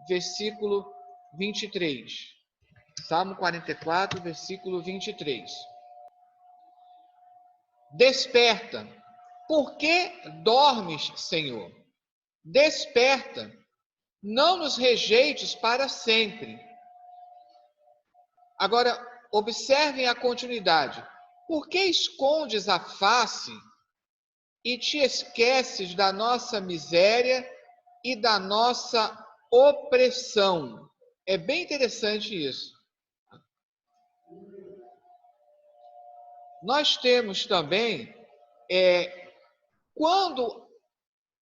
versículo 23. Salmo 44, versículo 23. Desperta, por que dormes, Senhor? Desperta, não nos rejeites para sempre. Agora, observem a continuidade. Por que escondes a face e te esqueces da nossa miséria e da nossa opressão? É bem interessante isso. Nós temos também, quando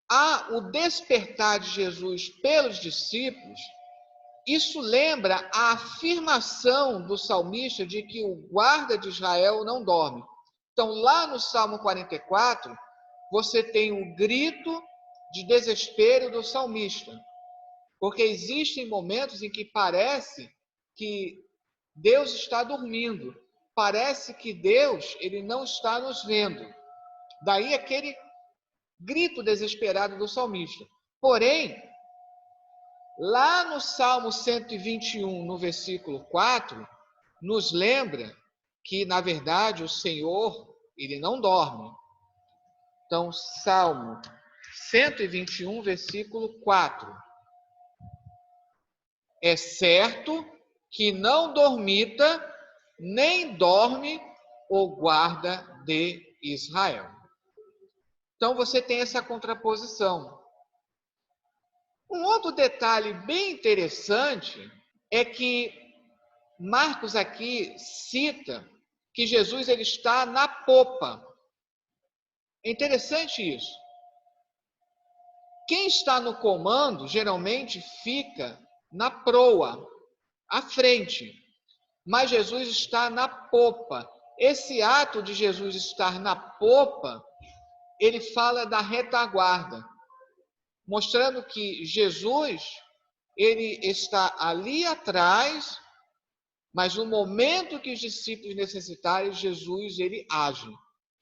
há o despertar de Jesus pelos discípulos, isso lembra a afirmação do salmista de que o guarda de Israel não dorme. Então, lá no Salmo 44, você tem o grito de desespero do salmista, porque existem momentos em que parece que Deus está dormindo, parece que Deus ele não está nos vendo. Daí aquele grito desesperado do salmista. Porém, lá no Salmo 121, no versículo 4, nos lembra que, na verdade, o Senhor, ele não dorme. Então, Salmo 121, versículo 4. É certo que não dormita, nem dorme o guarda de Israel. Então, você tem essa contraposição. Um outro detalhe bem interessante é que Marcos aqui cita que Jesus ele está na popa. É interessante isso. Quem está no comando geralmente fica na proa, à frente, mas Jesus está na popa. Esse ato de Jesus estar na popa, ele fala da retaguarda, mostrando que Jesus ele está ali atrás, mas no momento que os discípulos necessitarem, Jesus ele age.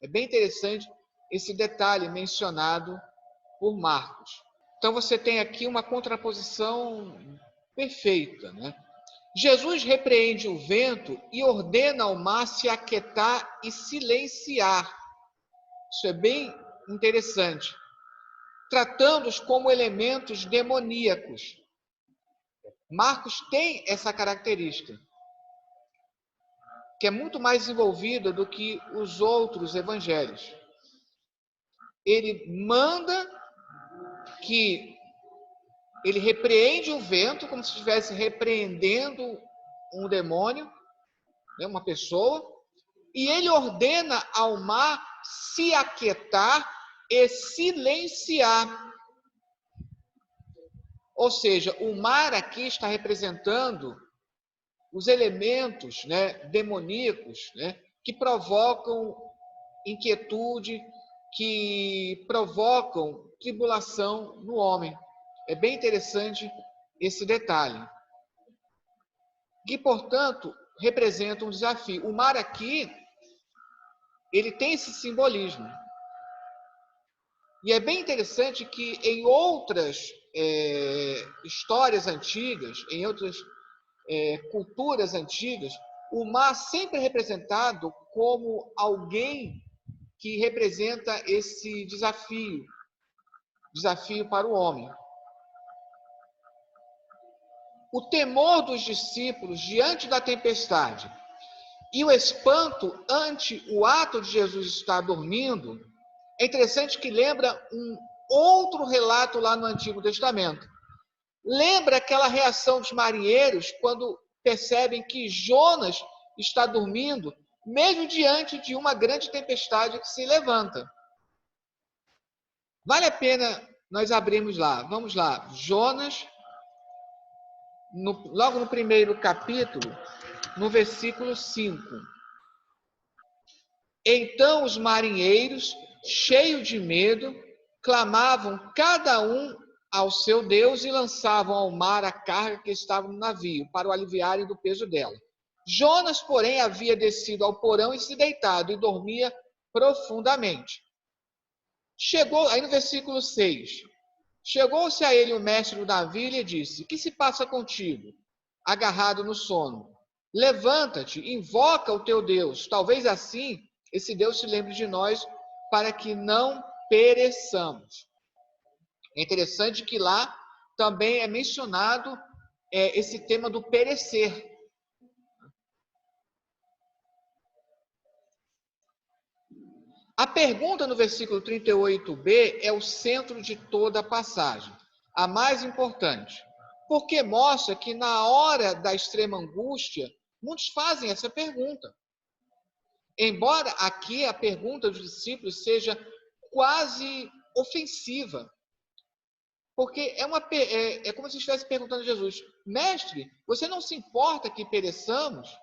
É bem interessante esse detalhe mencionado por Marcos. Então você tem aqui uma contraposição perfeita, né? Jesus repreende o vento e ordena ao mar se aquietar e silenciar. Isso é bem interessante, tratando-os como elementos demoníacos. Marcos tem essa característica, que é muito mais desenvolvida do que os outros evangelhos. Ele manda que ele repreende o vento como se estivesse repreendendo um demônio, né, uma pessoa, e ele ordena ao mar se aquietar e silenciar. Ou seja, o mar aqui está representando os elementos, né, demoníacos, né, que provocam inquietude, que provocam tribulação no homem. É bem interessante esse detalhe. Que, portanto, representa um desafio. O mar aqui, ele tem esse simbolismo. E é bem interessante que em outras histórias antigas, em outras culturas antigas, o mar sempre é representado como alguém que representa esse desafio para o homem. O temor dos discípulos diante da tempestade e o espanto ante o ato de Jesus estar dormindo, é interessante que lembra um outro relato lá no Antigo Testamento. Lembra aquela reação dos marinheiros quando percebem que Jonas está dormindo, mesmo diante de uma grande tempestade que se levanta. Vale a pena nós abrirmos lá. Vamos lá. Jonas, logo no primeiro capítulo, no versículo 5. Então os marinheiros, cheios de medo, clamavam cada um ao seu Deus e lançavam ao mar a carga que estava no navio, para o aliviarem do peso dela. Jonas, porém, havia descido ao porão e se deitado, e dormia profundamente. Chegou, aí no versículo 6, chegou-se a ele o mestre do navio e lhe disse: que se passa contigo, agarrado no sono? Levanta-te, invoca o teu Deus, talvez assim esse Deus se lembre de nós, para que não pereçamos. É interessante que lá também é mencionado esse tema do perecer. A pergunta no versículo 38b é o centro de toda a passagem, a mais importante, porque mostra que na hora da extrema angústia, muitos fazem essa pergunta. Embora aqui a pergunta dos discípulos seja quase ofensiva, porque é como se estivesse perguntando a Jesus: mestre, você não se importa que pereçamos?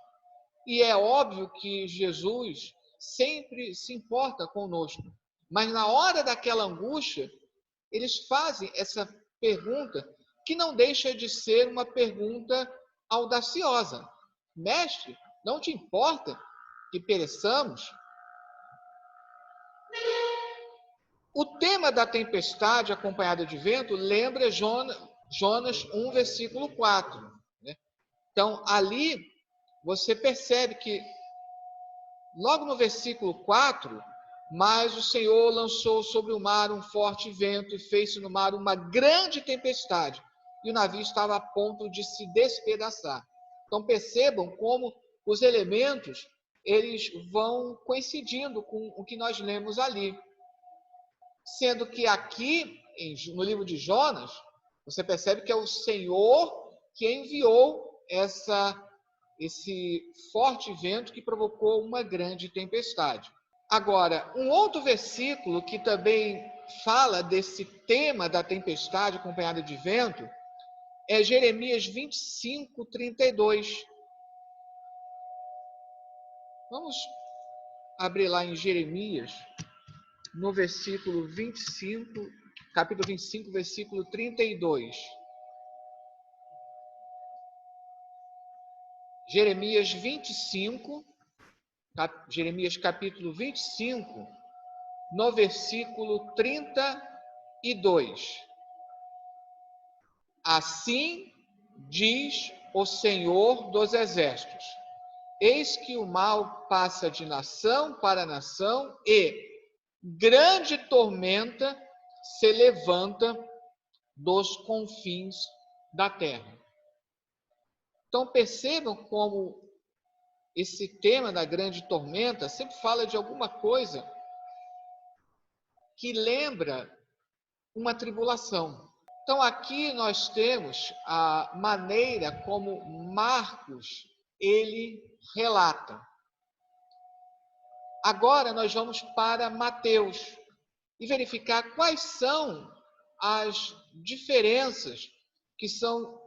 E é óbvio que Jesus sempre se importa conosco. Mas na hora daquela angústia, eles fazem essa pergunta que não deixa de ser uma pergunta audaciosa. Mestre, não te importa que pereçamos? O tema da tempestade acompanhada de vento lembra Jonas 1, versículo 4. Né? Então, ali você percebe que, logo no versículo 4, mas o Senhor lançou sobre o mar um forte vento e fez-se no mar uma grande tempestade, e o navio estava a ponto de se despedaçar. Então, percebam como os elementos eles vão coincidindo com o que nós lemos ali. Sendo que aqui, no livro de Jonas, você percebe que é o Senhor que enviou esse forte vento que provocou uma grande tempestade. Agora, um outro versículo que também fala desse tema da tempestade acompanhada de vento é Jeremias 25, 32. Vamos abrir lá em Jeremias, no versículo 25, capítulo 25, versículo 32. Jeremias 25, Jeremias capítulo 25, no versículo 32. Assim diz o Senhor dos Exércitos: eis que o mal passa de nação para nação e grande tormenta se levanta dos confins da terra. Então percebam como esse tema da grande tormenta sempre fala de alguma coisa que lembra uma tribulação. Então aqui nós temos a maneira como Marcos ele relata. Agora nós vamos para Mateus e verificar quais são as diferenças que são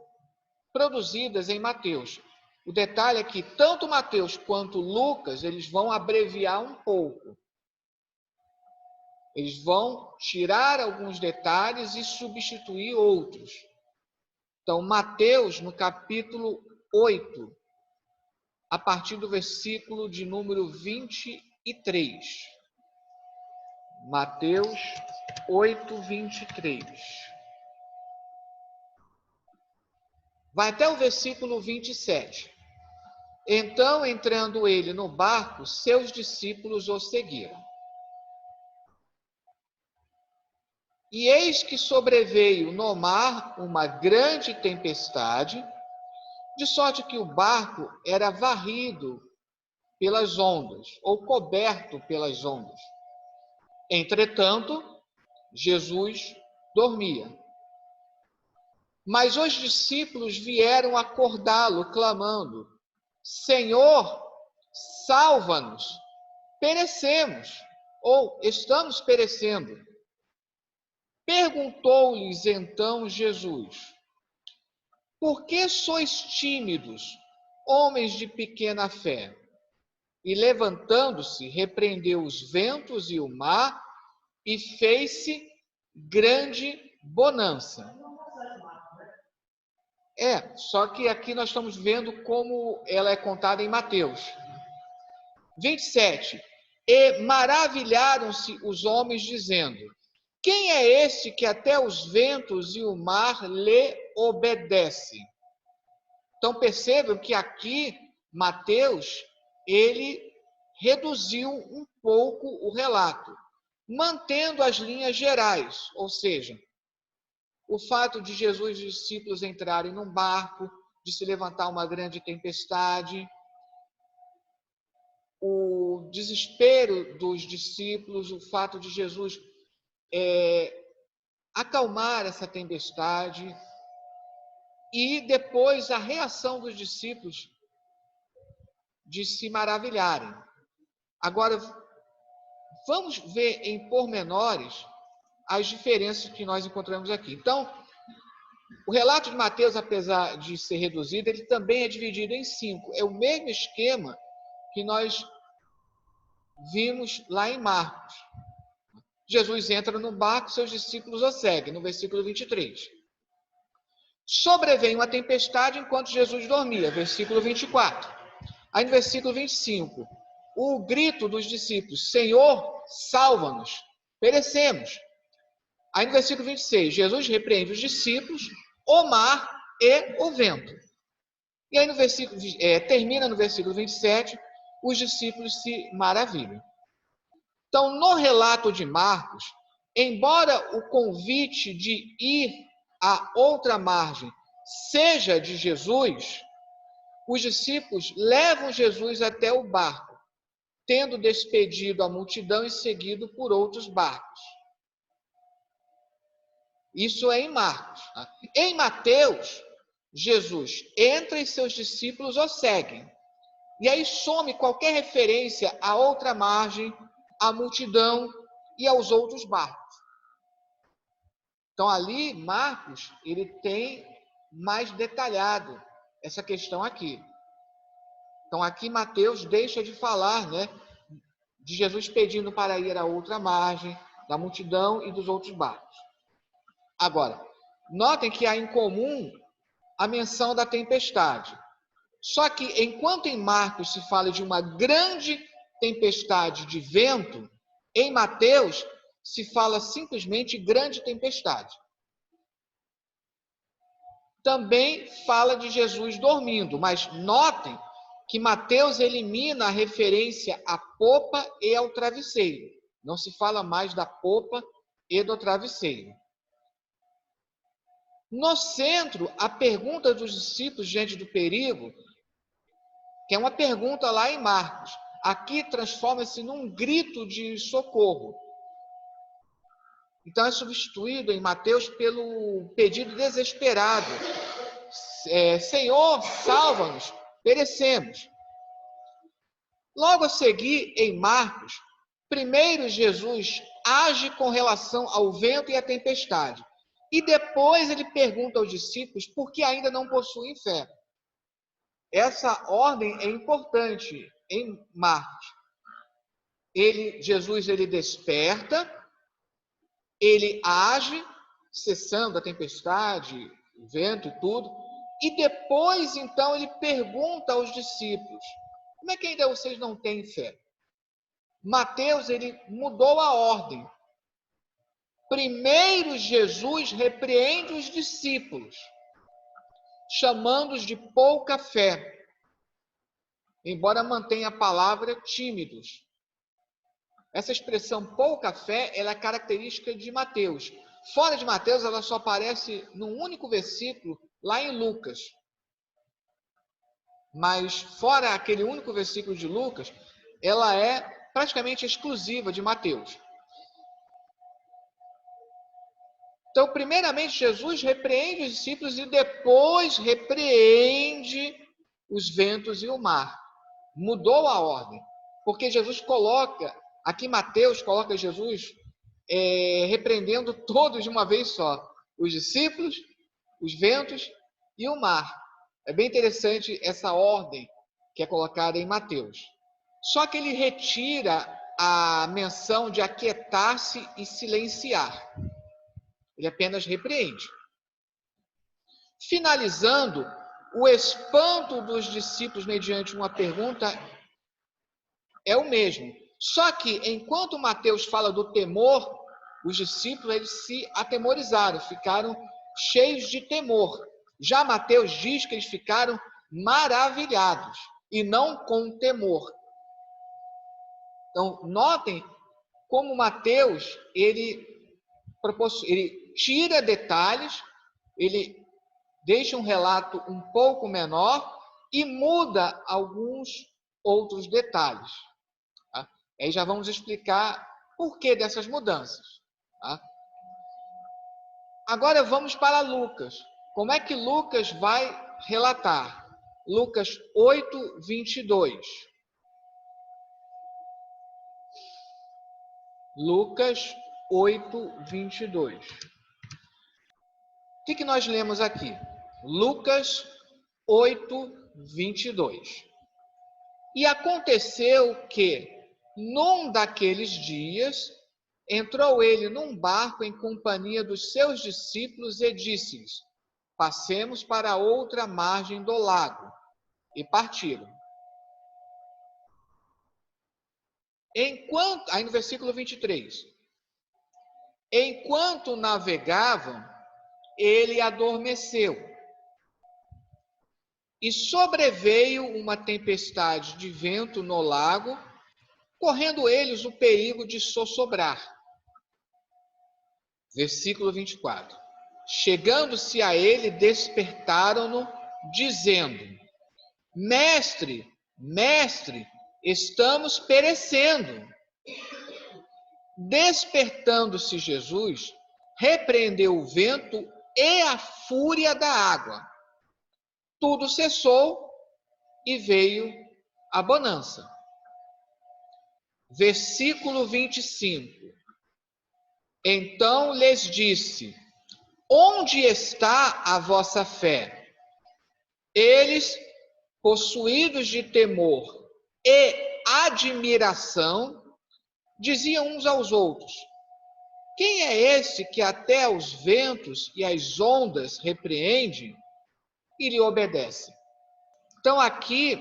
produzidas em Mateus. O detalhe é que tanto Mateus quanto Lucas, eles vão abreviar um pouco. Eles vão tirar alguns detalhes e substituir outros. Então, Mateus, no capítulo 8, a partir do versículo de número 23. Mateus 8, 23. Vai até o versículo 27. Então, entrando ele no barco, seus discípulos o seguiram. E eis que sobreveio no mar uma grande tempestade, de sorte que o barco era varrido pelas ondas, ou coberto pelas ondas. Entretanto, Jesus dormia. Mas os discípulos vieram acordá-lo, clamando: Senhor, salva-nos, perecemos, ou estamos perecendo. Perguntou-lhes então Jesus: por que sois tímidos, homens de pequena fé? E levantando-se, repreendeu os ventos e o mar, e fez-se grande bonança. Só que aqui nós estamos vendo como ela é contada em Mateus. 27. E maravilharam-se os homens, dizendo: quem é este que até os ventos e o mar lhe obedecem? Então percebam que aqui Mateus, ele reduziu um pouco o relato, mantendo as linhas gerais, ou seja, o fato de Jesus e os discípulos entrarem num barco, de se levantar uma grande tempestade, o desespero dos discípulos, o fato de Jesus acalmar essa tempestade, e depois a reação dos discípulos de se maravilharem. Agora, vamos ver em pormenores as diferenças que nós encontramos aqui. Então, o relato de Mateus, apesar de ser reduzido, ele também é dividido em 5. É o mesmo esquema que nós vimos lá em Marcos. Jesus entra no barco, seus discípulos o seguem, no versículo 23. Sobreveio uma tempestade enquanto Jesus dormia, versículo 24. Aí no versículo 25, o grito dos discípulos: Senhor, salva-nos, perecemos. Aí no versículo 26, Jesus repreende os discípulos, o mar e o vento. E aí no versículo, termina no versículo 27, os discípulos se maravilham. Então, no relato de Marcos, embora o convite de ir à outra margem seja de Jesus, os discípulos levam Jesus até o barco, tendo despedido a multidão e seguido por outros barcos. Isso é em Marcos. Em Mateus, Jesus entra e seus discípulos o seguem. E aí some qualquer referência à outra margem, à multidão e aos outros barcos. Então ali, Marcos, ele tem mais detalhado essa questão aqui. Então aqui Mateus deixa de falar, de Jesus pedindo para ir à outra margem, da multidão e dos outros barcos. Agora, notem que há em comum a menção da tempestade. Só que enquanto em Marcos se fala de uma grande tempestade de vento, Em Mateus, se fala simplesmente grande tempestade. Também fala de Jesus dormindo, mas notem que Mateus elimina a referência à popa e ao travesseiro. Não se fala mais da popa e do travesseiro. No centro, a pergunta dos discípulos diante do perigo, que é uma pergunta lá em Marcos, aqui transforma-se num grito de socorro. Então é substituído em Mateus pelo pedido desesperado: Senhor, salva-nos, perecemos. Logo a seguir, em Marcos, primeiro Jesus age com relação ao vento e à tempestade. E depois ele pergunta aos discípulos por que ainda não possuem fé. Essa ordem é importante em Marcos. Jesus desperta, ele age, cessando a tempestade, o vento e tudo, e depois, então, ele pergunta aos discípulos: como é que ainda vocês não têm fé? Mateus, ele mudou a ordem. Primeiro, Jesus repreende os discípulos, chamando-os de pouca fé, embora mantenha a palavra tímidos. Essa expressão pouca fé, ela é característica de Mateus. Fora de Mateus, ela só aparece num único versículo, lá em Lucas. Mas fora aquele único versículo de Lucas, ela é praticamente exclusiva de Mateus. Então, primeiramente, Jesus repreende os discípulos e depois repreende os ventos e o mar. Mudou a ordem. Porque Jesus coloca, aqui Mateus coloca Jesus repreendendo todos de uma vez só. Os discípulos, os ventos e o mar. É bem interessante essa ordem que é colocada em Mateus. Só que ele retira a menção de aquietar-se e silenciar. Ele apenas repreende. Finalizando, o espanto dos discípulos mediante uma pergunta é o mesmo. Só que, enquanto Mateus fala do temor, os discípulos eles se atemorizaram, ficaram cheios de temor. Já Mateus diz que eles ficaram maravilhados e não com temor. Então, notem como Mateus ele tira detalhes, ele deixa um relato um pouco menor e muda alguns outros detalhes. Tá? Aí já vamos explicar por que dessas mudanças. Tá? Agora vamos para Lucas. Como é que Lucas vai relatar? Lucas 8, 22. Lucas 8, 22. O que nós lemos aqui? Lucas 8, 22. E aconteceu que, num daqueles dias, entrou ele num barco em companhia dos seus discípulos e disse-lhes: passemos para outra margem do lago. E partiram. Aí no versículo 23. Enquanto navegavam, ele adormeceu. E sobreveio uma tempestade de vento no lago, correndo eles o perigo de sossobrar. Versículo 24. Chegando-se a ele, despertaram-no, dizendo: Mestre, mestre, estamos perecendo. Despertando-se Jesus, repreendeu o vento e a fúria da água. Tudo cessou e veio a bonança. Versículo 25. Então lhes disse: onde está a vossa fé? Eles, possuídos de temor e admiração, diziam uns aos outros: quem é esse que até os ventos e as ondas repreende e lhe obedece? Então aqui,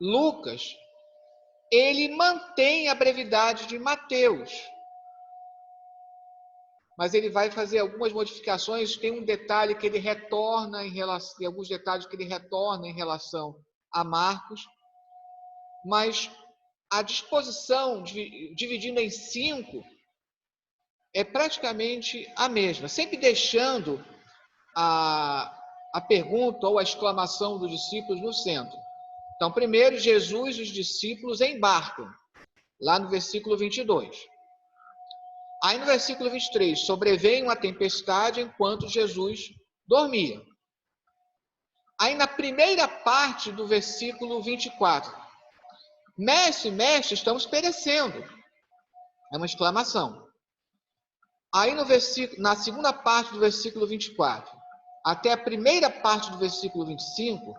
Lucas, ele mantém a brevidade de Mateus, mas ele vai fazer algumas modificações. Tem um detalhe que ele retorna em relação, tem alguns detalhes que ele retorna em relação a Marcos, mas a disposição, dividindo em 5, é praticamente a mesma, sempre deixando a pergunta ou a exclamação dos discípulos no centro. Então, primeiro, Jesus e os discípulos embarcam, lá no versículo 22. Aí no versículo 23, sobreveio uma tempestade enquanto Jesus dormia. Aí na primeira parte do versículo 24, mestre, mestre, estamos perecendo. É uma exclamação. Aí na segunda parte do versículo 24, até a primeira parte do versículo 25,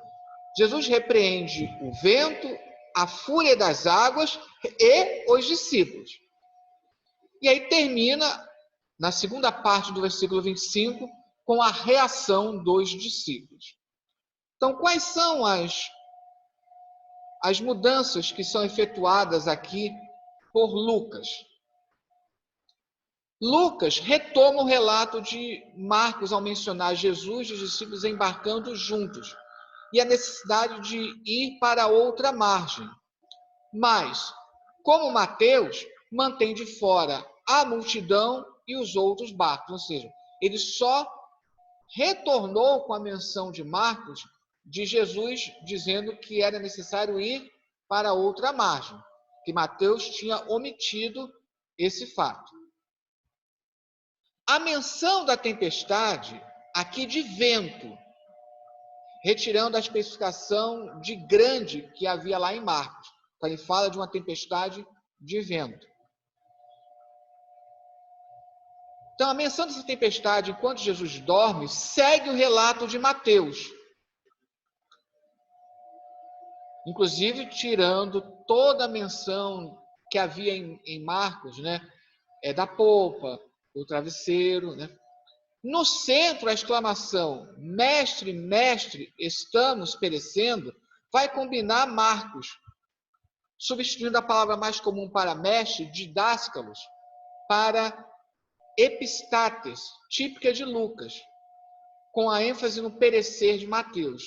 Jesus repreende o vento, a fúria das águas e os discípulos. E aí termina, na segunda parte do versículo 25, com a reação dos discípulos. Então, quais são as mudanças que são efetuadas aqui por Lucas? Lucas retoma o relato de Marcos ao mencionar Jesus e os discípulos embarcando juntos e a necessidade de ir para outra margem. Mas, como Mateus, mantém de fora a multidão e os outros barcos, ou seja, ele só retornou com a menção de Marcos de Jesus dizendo que era necessário ir para outra margem, que Mateus tinha omitido esse fato. A menção da tempestade, aqui de vento, retirando a especificação de grande que havia lá em Marcos. Então, ele fala de uma tempestade de vento. Então, a menção dessa tempestade enquanto Jesus dorme segue o relato de Mateus. Inclusive, tirando toda a menção que havia em Marcos, né? Da polpa, do travesseiro, né? No centro, a exclamação mestre, mestre, estamos perecendo, vai combinar Marcos, substituindo a palavra mais comum para mestre, didáscalos, para epistates, típica de Lucas, com a ênfase no perecer de Mateus.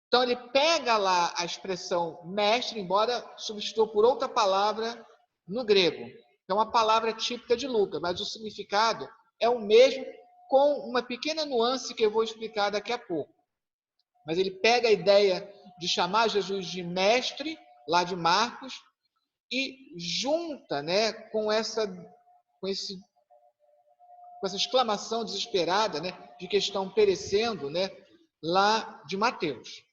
Então, ele pega lá a expressão mestre, embora substitua por outra palavra no grego. É uma palavra típica de Lucas, mas o significado é o mesmo, com uma pequena nuance que eu vou explicar daqui a pouco. Mas ele pega a ideia de chamar Jesus de mestre, lá de Marcos, e junta, né, com essa exclamação desesperada, né, de que estão perecendo, né, lá de Mateus.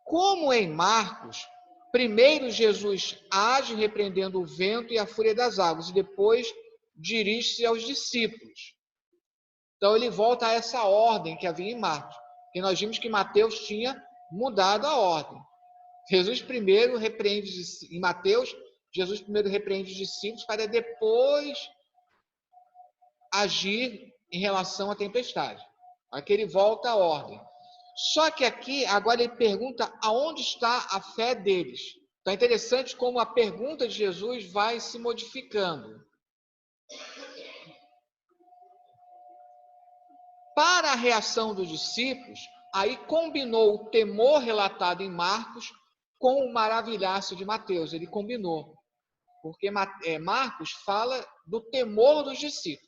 Como em Marcos, primeiro Jesus age repreendendo o vento e a fúria das águas, e depois dirige-se aos discípulos. Então ele volta a essa ordem que havia em Marcos, que nós vimos que Mateus tinha mudado a ordem. Jesus primeiro repreende, em Mateus, Jesus primeiro repreende os discípulos para depois agir em relação à tempestade. Aqui ele volta à ordem. Só que aqui, agora ele pergunta aonde está a fé deles. Então é interessante como a pergunta de Jesus vai se modificando. Para a reação dos discípulos, aí combinou o temor relatado em Marcos com o maravilhar-se de Mateus. Ele combinou. Porque Marcos fala do temor dos discípulos.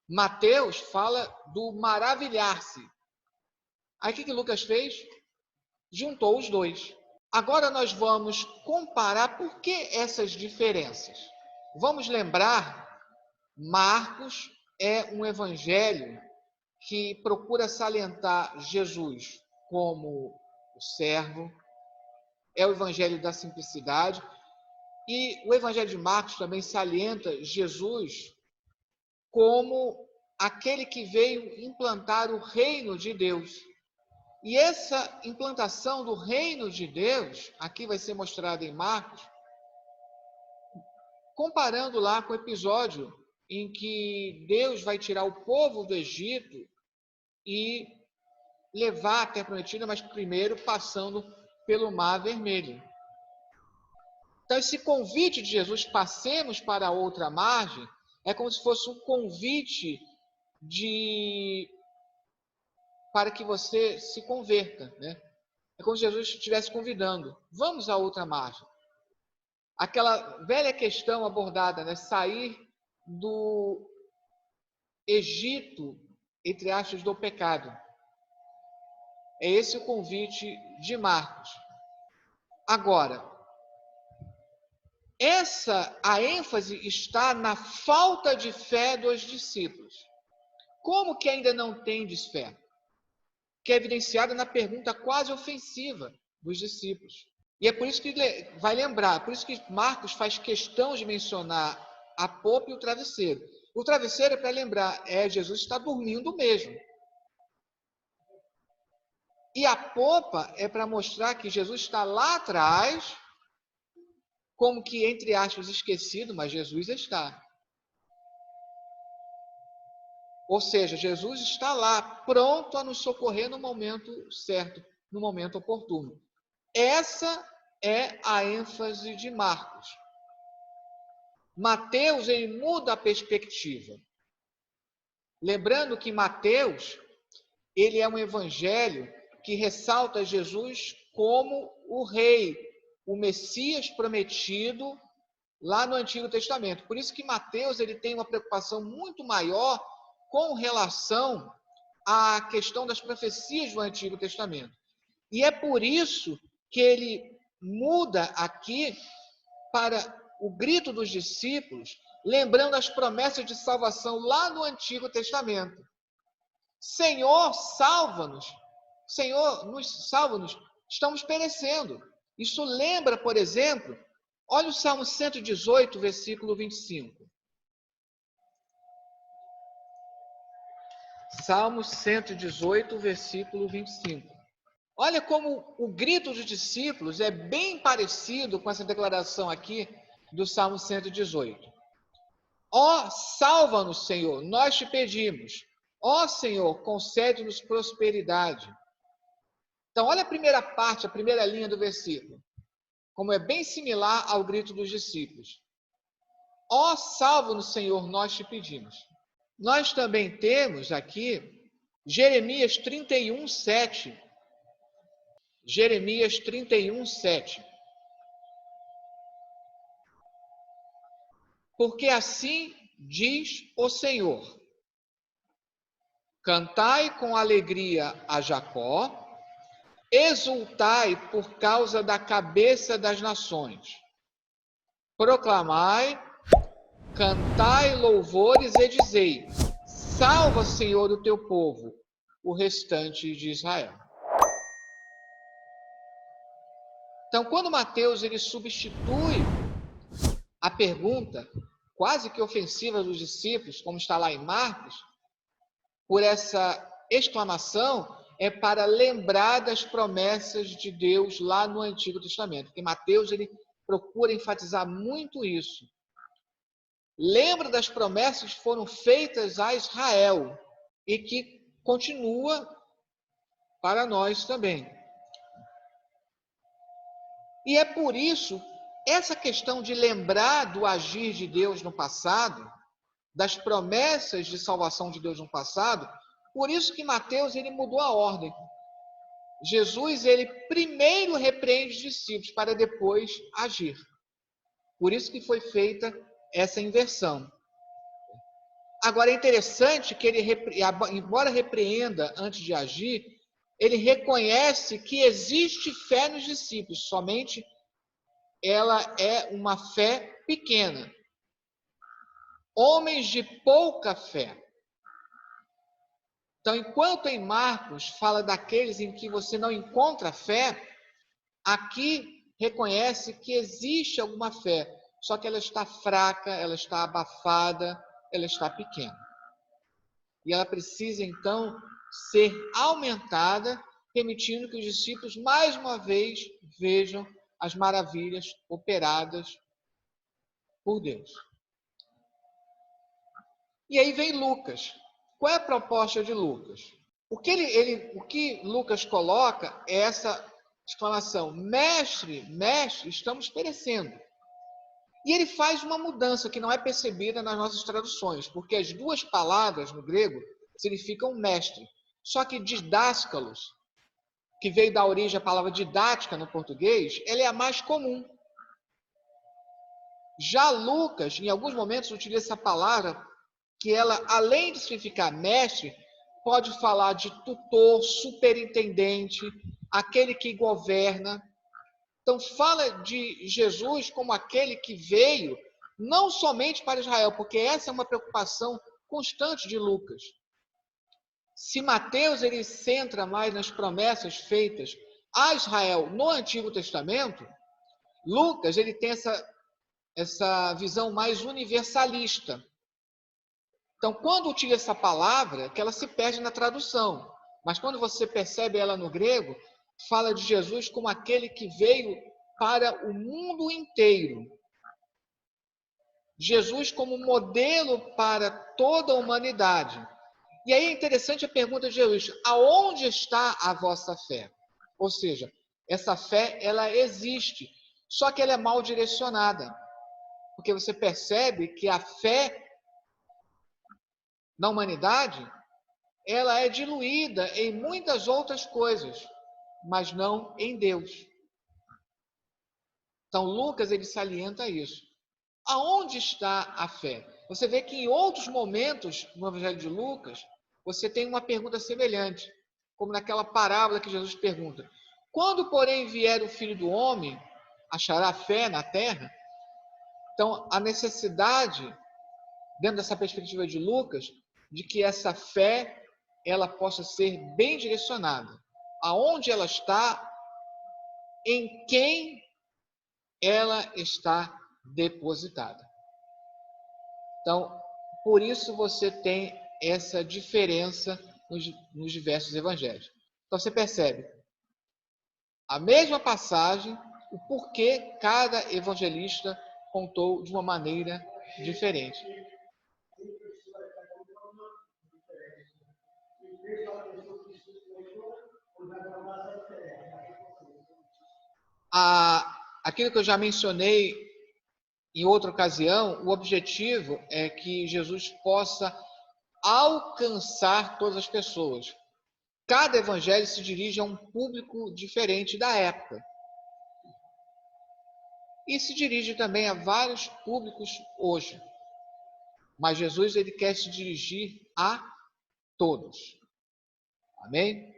Mateus fala do maravilhar-se. Aí o que Lucas fez? Juntou os dois. Agora nós vamos comparar por que essas diferenças. Vamos lembrar, Marcos é um evangelho que procura salientar Jesus como o servo, é o evangelho da simplicidade, e o evangelho de Marcos também salienta Jesus como aquele que veio implantar o reino de Deus. E essa implantação do reino de Deus, aqui vai ser mostrada em Marcos, comparando lá com o episódio em que Deus vai tirar o povo do Egito e levar a Terra Prometida, mas primeiro passando pelo Mar Vermelho. Então, esse convite de Jesus, passemos para a outra margem, é como se fosse um convite para que você se converta, né? É como se Jesus estivesse convidando, vamos à outra margem. Aquela velha questão abordada, né? Sair do Egito, entre aspas, do pecado. É esse o convite de Marcos. Agora, a ênfase está na falta de fé dos discípulos. Como que ainda não tendes fé? Que é evidenciada na pergunta quase ofensiva dos discípulos. E é por isso que vai lembrar, por isso que Marcos faz questão de mencionar a popa e o travesseiro. O travesseiro é para lembrar, Jesus está dormindo mesmo. E a popa é para mostrar que Jesus está lá atrás, como que, entre aspas, esquecido, mas Jesus está. Ou seja, Jesus está lá, pronto a nos socorrer no momento certo, no momento oportuno. Essa é a ênfase de Marcos. Mateus, ele muda a perspectiva. Lembrando que Mateus, ele é um evangelho que ressalta Jesus como o rei, o Messias prometido lá no Antigo Testamento. Por isso que Mateus, ele tem uma preocupação muito maior com relação à questão das profecias do Antigo Testamento. E é por isso que ele muda aqui para o grito dos discípulos, lembrando as promessas de salvação lá no Antigo Testamento. Senhor, salva-nos. Senhor, nos salva-nos. Estamos perecendo. Isso lembra, por exemplo, olha o Salmo 118, versículo 25. Salmo 118, versículo 25. Olha como o grito dos discípulos é bem parecido com essa declaração aqui do Salmo 118. Ó, salva-nos, Senhor, nós te pedimos. Ó, Senhor, concede-nos prosperidade. Então, olha a primeira parte, a primeira linha do versículo, como é bem similar ao grito dos discípulos. Ó, salva-nos, Senhor, nós te pedimos. Nós também temos aqui Jeremias 31, 7. Jeremias 31, 7. Porque assim diz o Senhor: cantai com alegria a Jacó, exultai por causa da cabeça das nações. Proclamai, cantai louvores e dizei: salva, Senhor, o teu povo, o restante de Israel. Então, quando Mateus ele substitui a pergunta quase que ofensiva dos discípulos, como está lá em Marcos, por essa exclamação, é para lembrar das promessas de Deus lá no Antigo Testamento. Porque Mateus ele procura enfatizar muito isso. Lembra das promessas que foram feitas a Israel e que continua para nós também. E é por isso, essa questão de lembrar do agir de Deus no passado, das promessas de salvação de Deus no passado, por isso que Mateus ele mudou a ordem. Jesus ele primeiro repreende os discípulos para depois agir. Por isso que foi feita essa inversão. Agora é interessante que ele, embora repreenda antes de agir, ele reconhece que existe fé nos discípulos, somente ela é uma fé pequena. Homens de pouca fé. Então, enquanto em Marcos fala daqueles em que você não encontra fé, aqui reconhece que existe alguma fé, só que ela está fraca, ela está abafada, ela está pequena. E ela precisa, então, ser aumentada, permitindo que os discípulos, mais uma vez, vejam as maravilhas operadas por Deus. E aí vem Lucas. Qual é a proposta de Lucas? O que Lucas coloca é essa exclamação: mestre, mestre, estamos perecendo. E ele faz uma mudança que não é percebida nas nossas traduções, porque as duas palavras no grego significam mestre. Só que didáscalos, que veio da origem da palavra didática no português, ela é a mais comum. Já Lucas, em alguns momentos, utiliza essa palavra que ela, além de significar mestre, pode falar de tutor, superintendente, aquele que governa. Então, fala de Jesus como aquele que veio não somente para Israel, porque essa é uma preocupação constante de Lucas. Se Mateus ele centra mais nas promessas feitas a Israel no Antigo Testamento, Lucas ele tem essa visão mais universalista. Então, quando utiliza essa palavra, que ela se perde na tradução, mas quando você percebe ela no grego, fala de Jesus como aquele que veio para o mundo inteiro. Jesus como modelo para toda a humanidade. E aí é interessante a pergunta de Jesus: aonde está a vossa fé? Ou seja, essa fé, ela existe, só que ela é mal direcionada. Porque você percebe que a fé na humanidade, ela é diluída em muitas outras coisas, mas não em Deus. Então, Lucas, ele salienta isso. Aonde está a fé? Você vê que em outros momentos no Evangelho de Lucas, você tem uma pergunta semelhante, como naquela parábola que Jesus pergunta: quando, porém, vier o Filho do Homem, achará fé na terra? Então, a necessidade, dentro dessa perspectiva de Lucas, de que essa fé ela possa ser bem direcionada. Aonde ela está, em quem ela está depositada. Então, por isso você tem essa diferença nos diversos evangelhos. Então, você percebe a mesma passagem, o porquê cada evangelista contou de uma maneira diferente. Aquilo que eu já mencionei em outra ocasião, o objetivo é que Jesus possa alcançar todas as pessoas. Cada evangelho se dirige a um público diferente da época. E se dirige também a vários públicos hoje. Mas Jesus ele quer se dirigir a todos. Amém?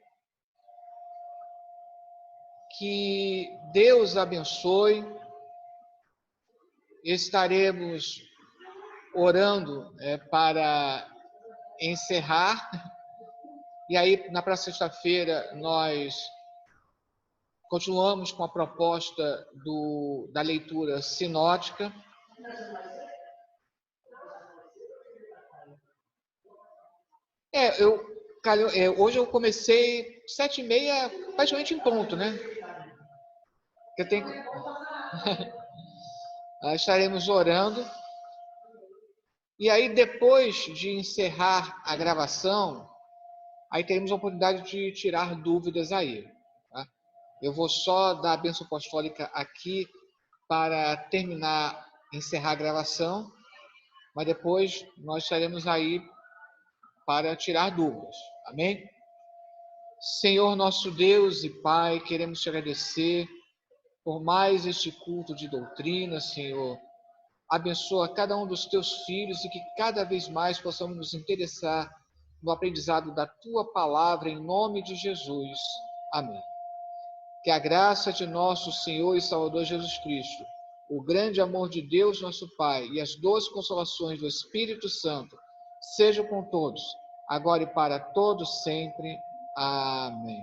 Que Deus abençoe. Estaremos orando para encerrar. E aí, na próxima sexta-feira, nós continuamos com a proposta da leitura sinótica. Hoje eu comecei 7h30, praticamente em ponto, né? Eu tenho... Estaremos orando. E aí, depois de encerrar a gravação, aí teremos a oportunidade de tirar dúvidas aí. Tá? Eu vou só dar a bênção apostólica aqui para terminar, encerrar a gravação, mas depois nós estaremos aí para tirar dúvidas. Amém? Senhor nosso Deus e Pai, queremos te agradecer por mais este culto de doutrina, Senhor. Abençoa cada um dos teus filhos e que cada vez mais possamos nos interessar no aprendizado da tua palavra, em nome de Jesus. Amém. Que a graça de nosso Senhor e Salvador Jesus Cristo, o grande amor de Deus, nosso Pai, e as doces consolações do Espírito Santo sejam com todos, agora e para todos sempre. Amém.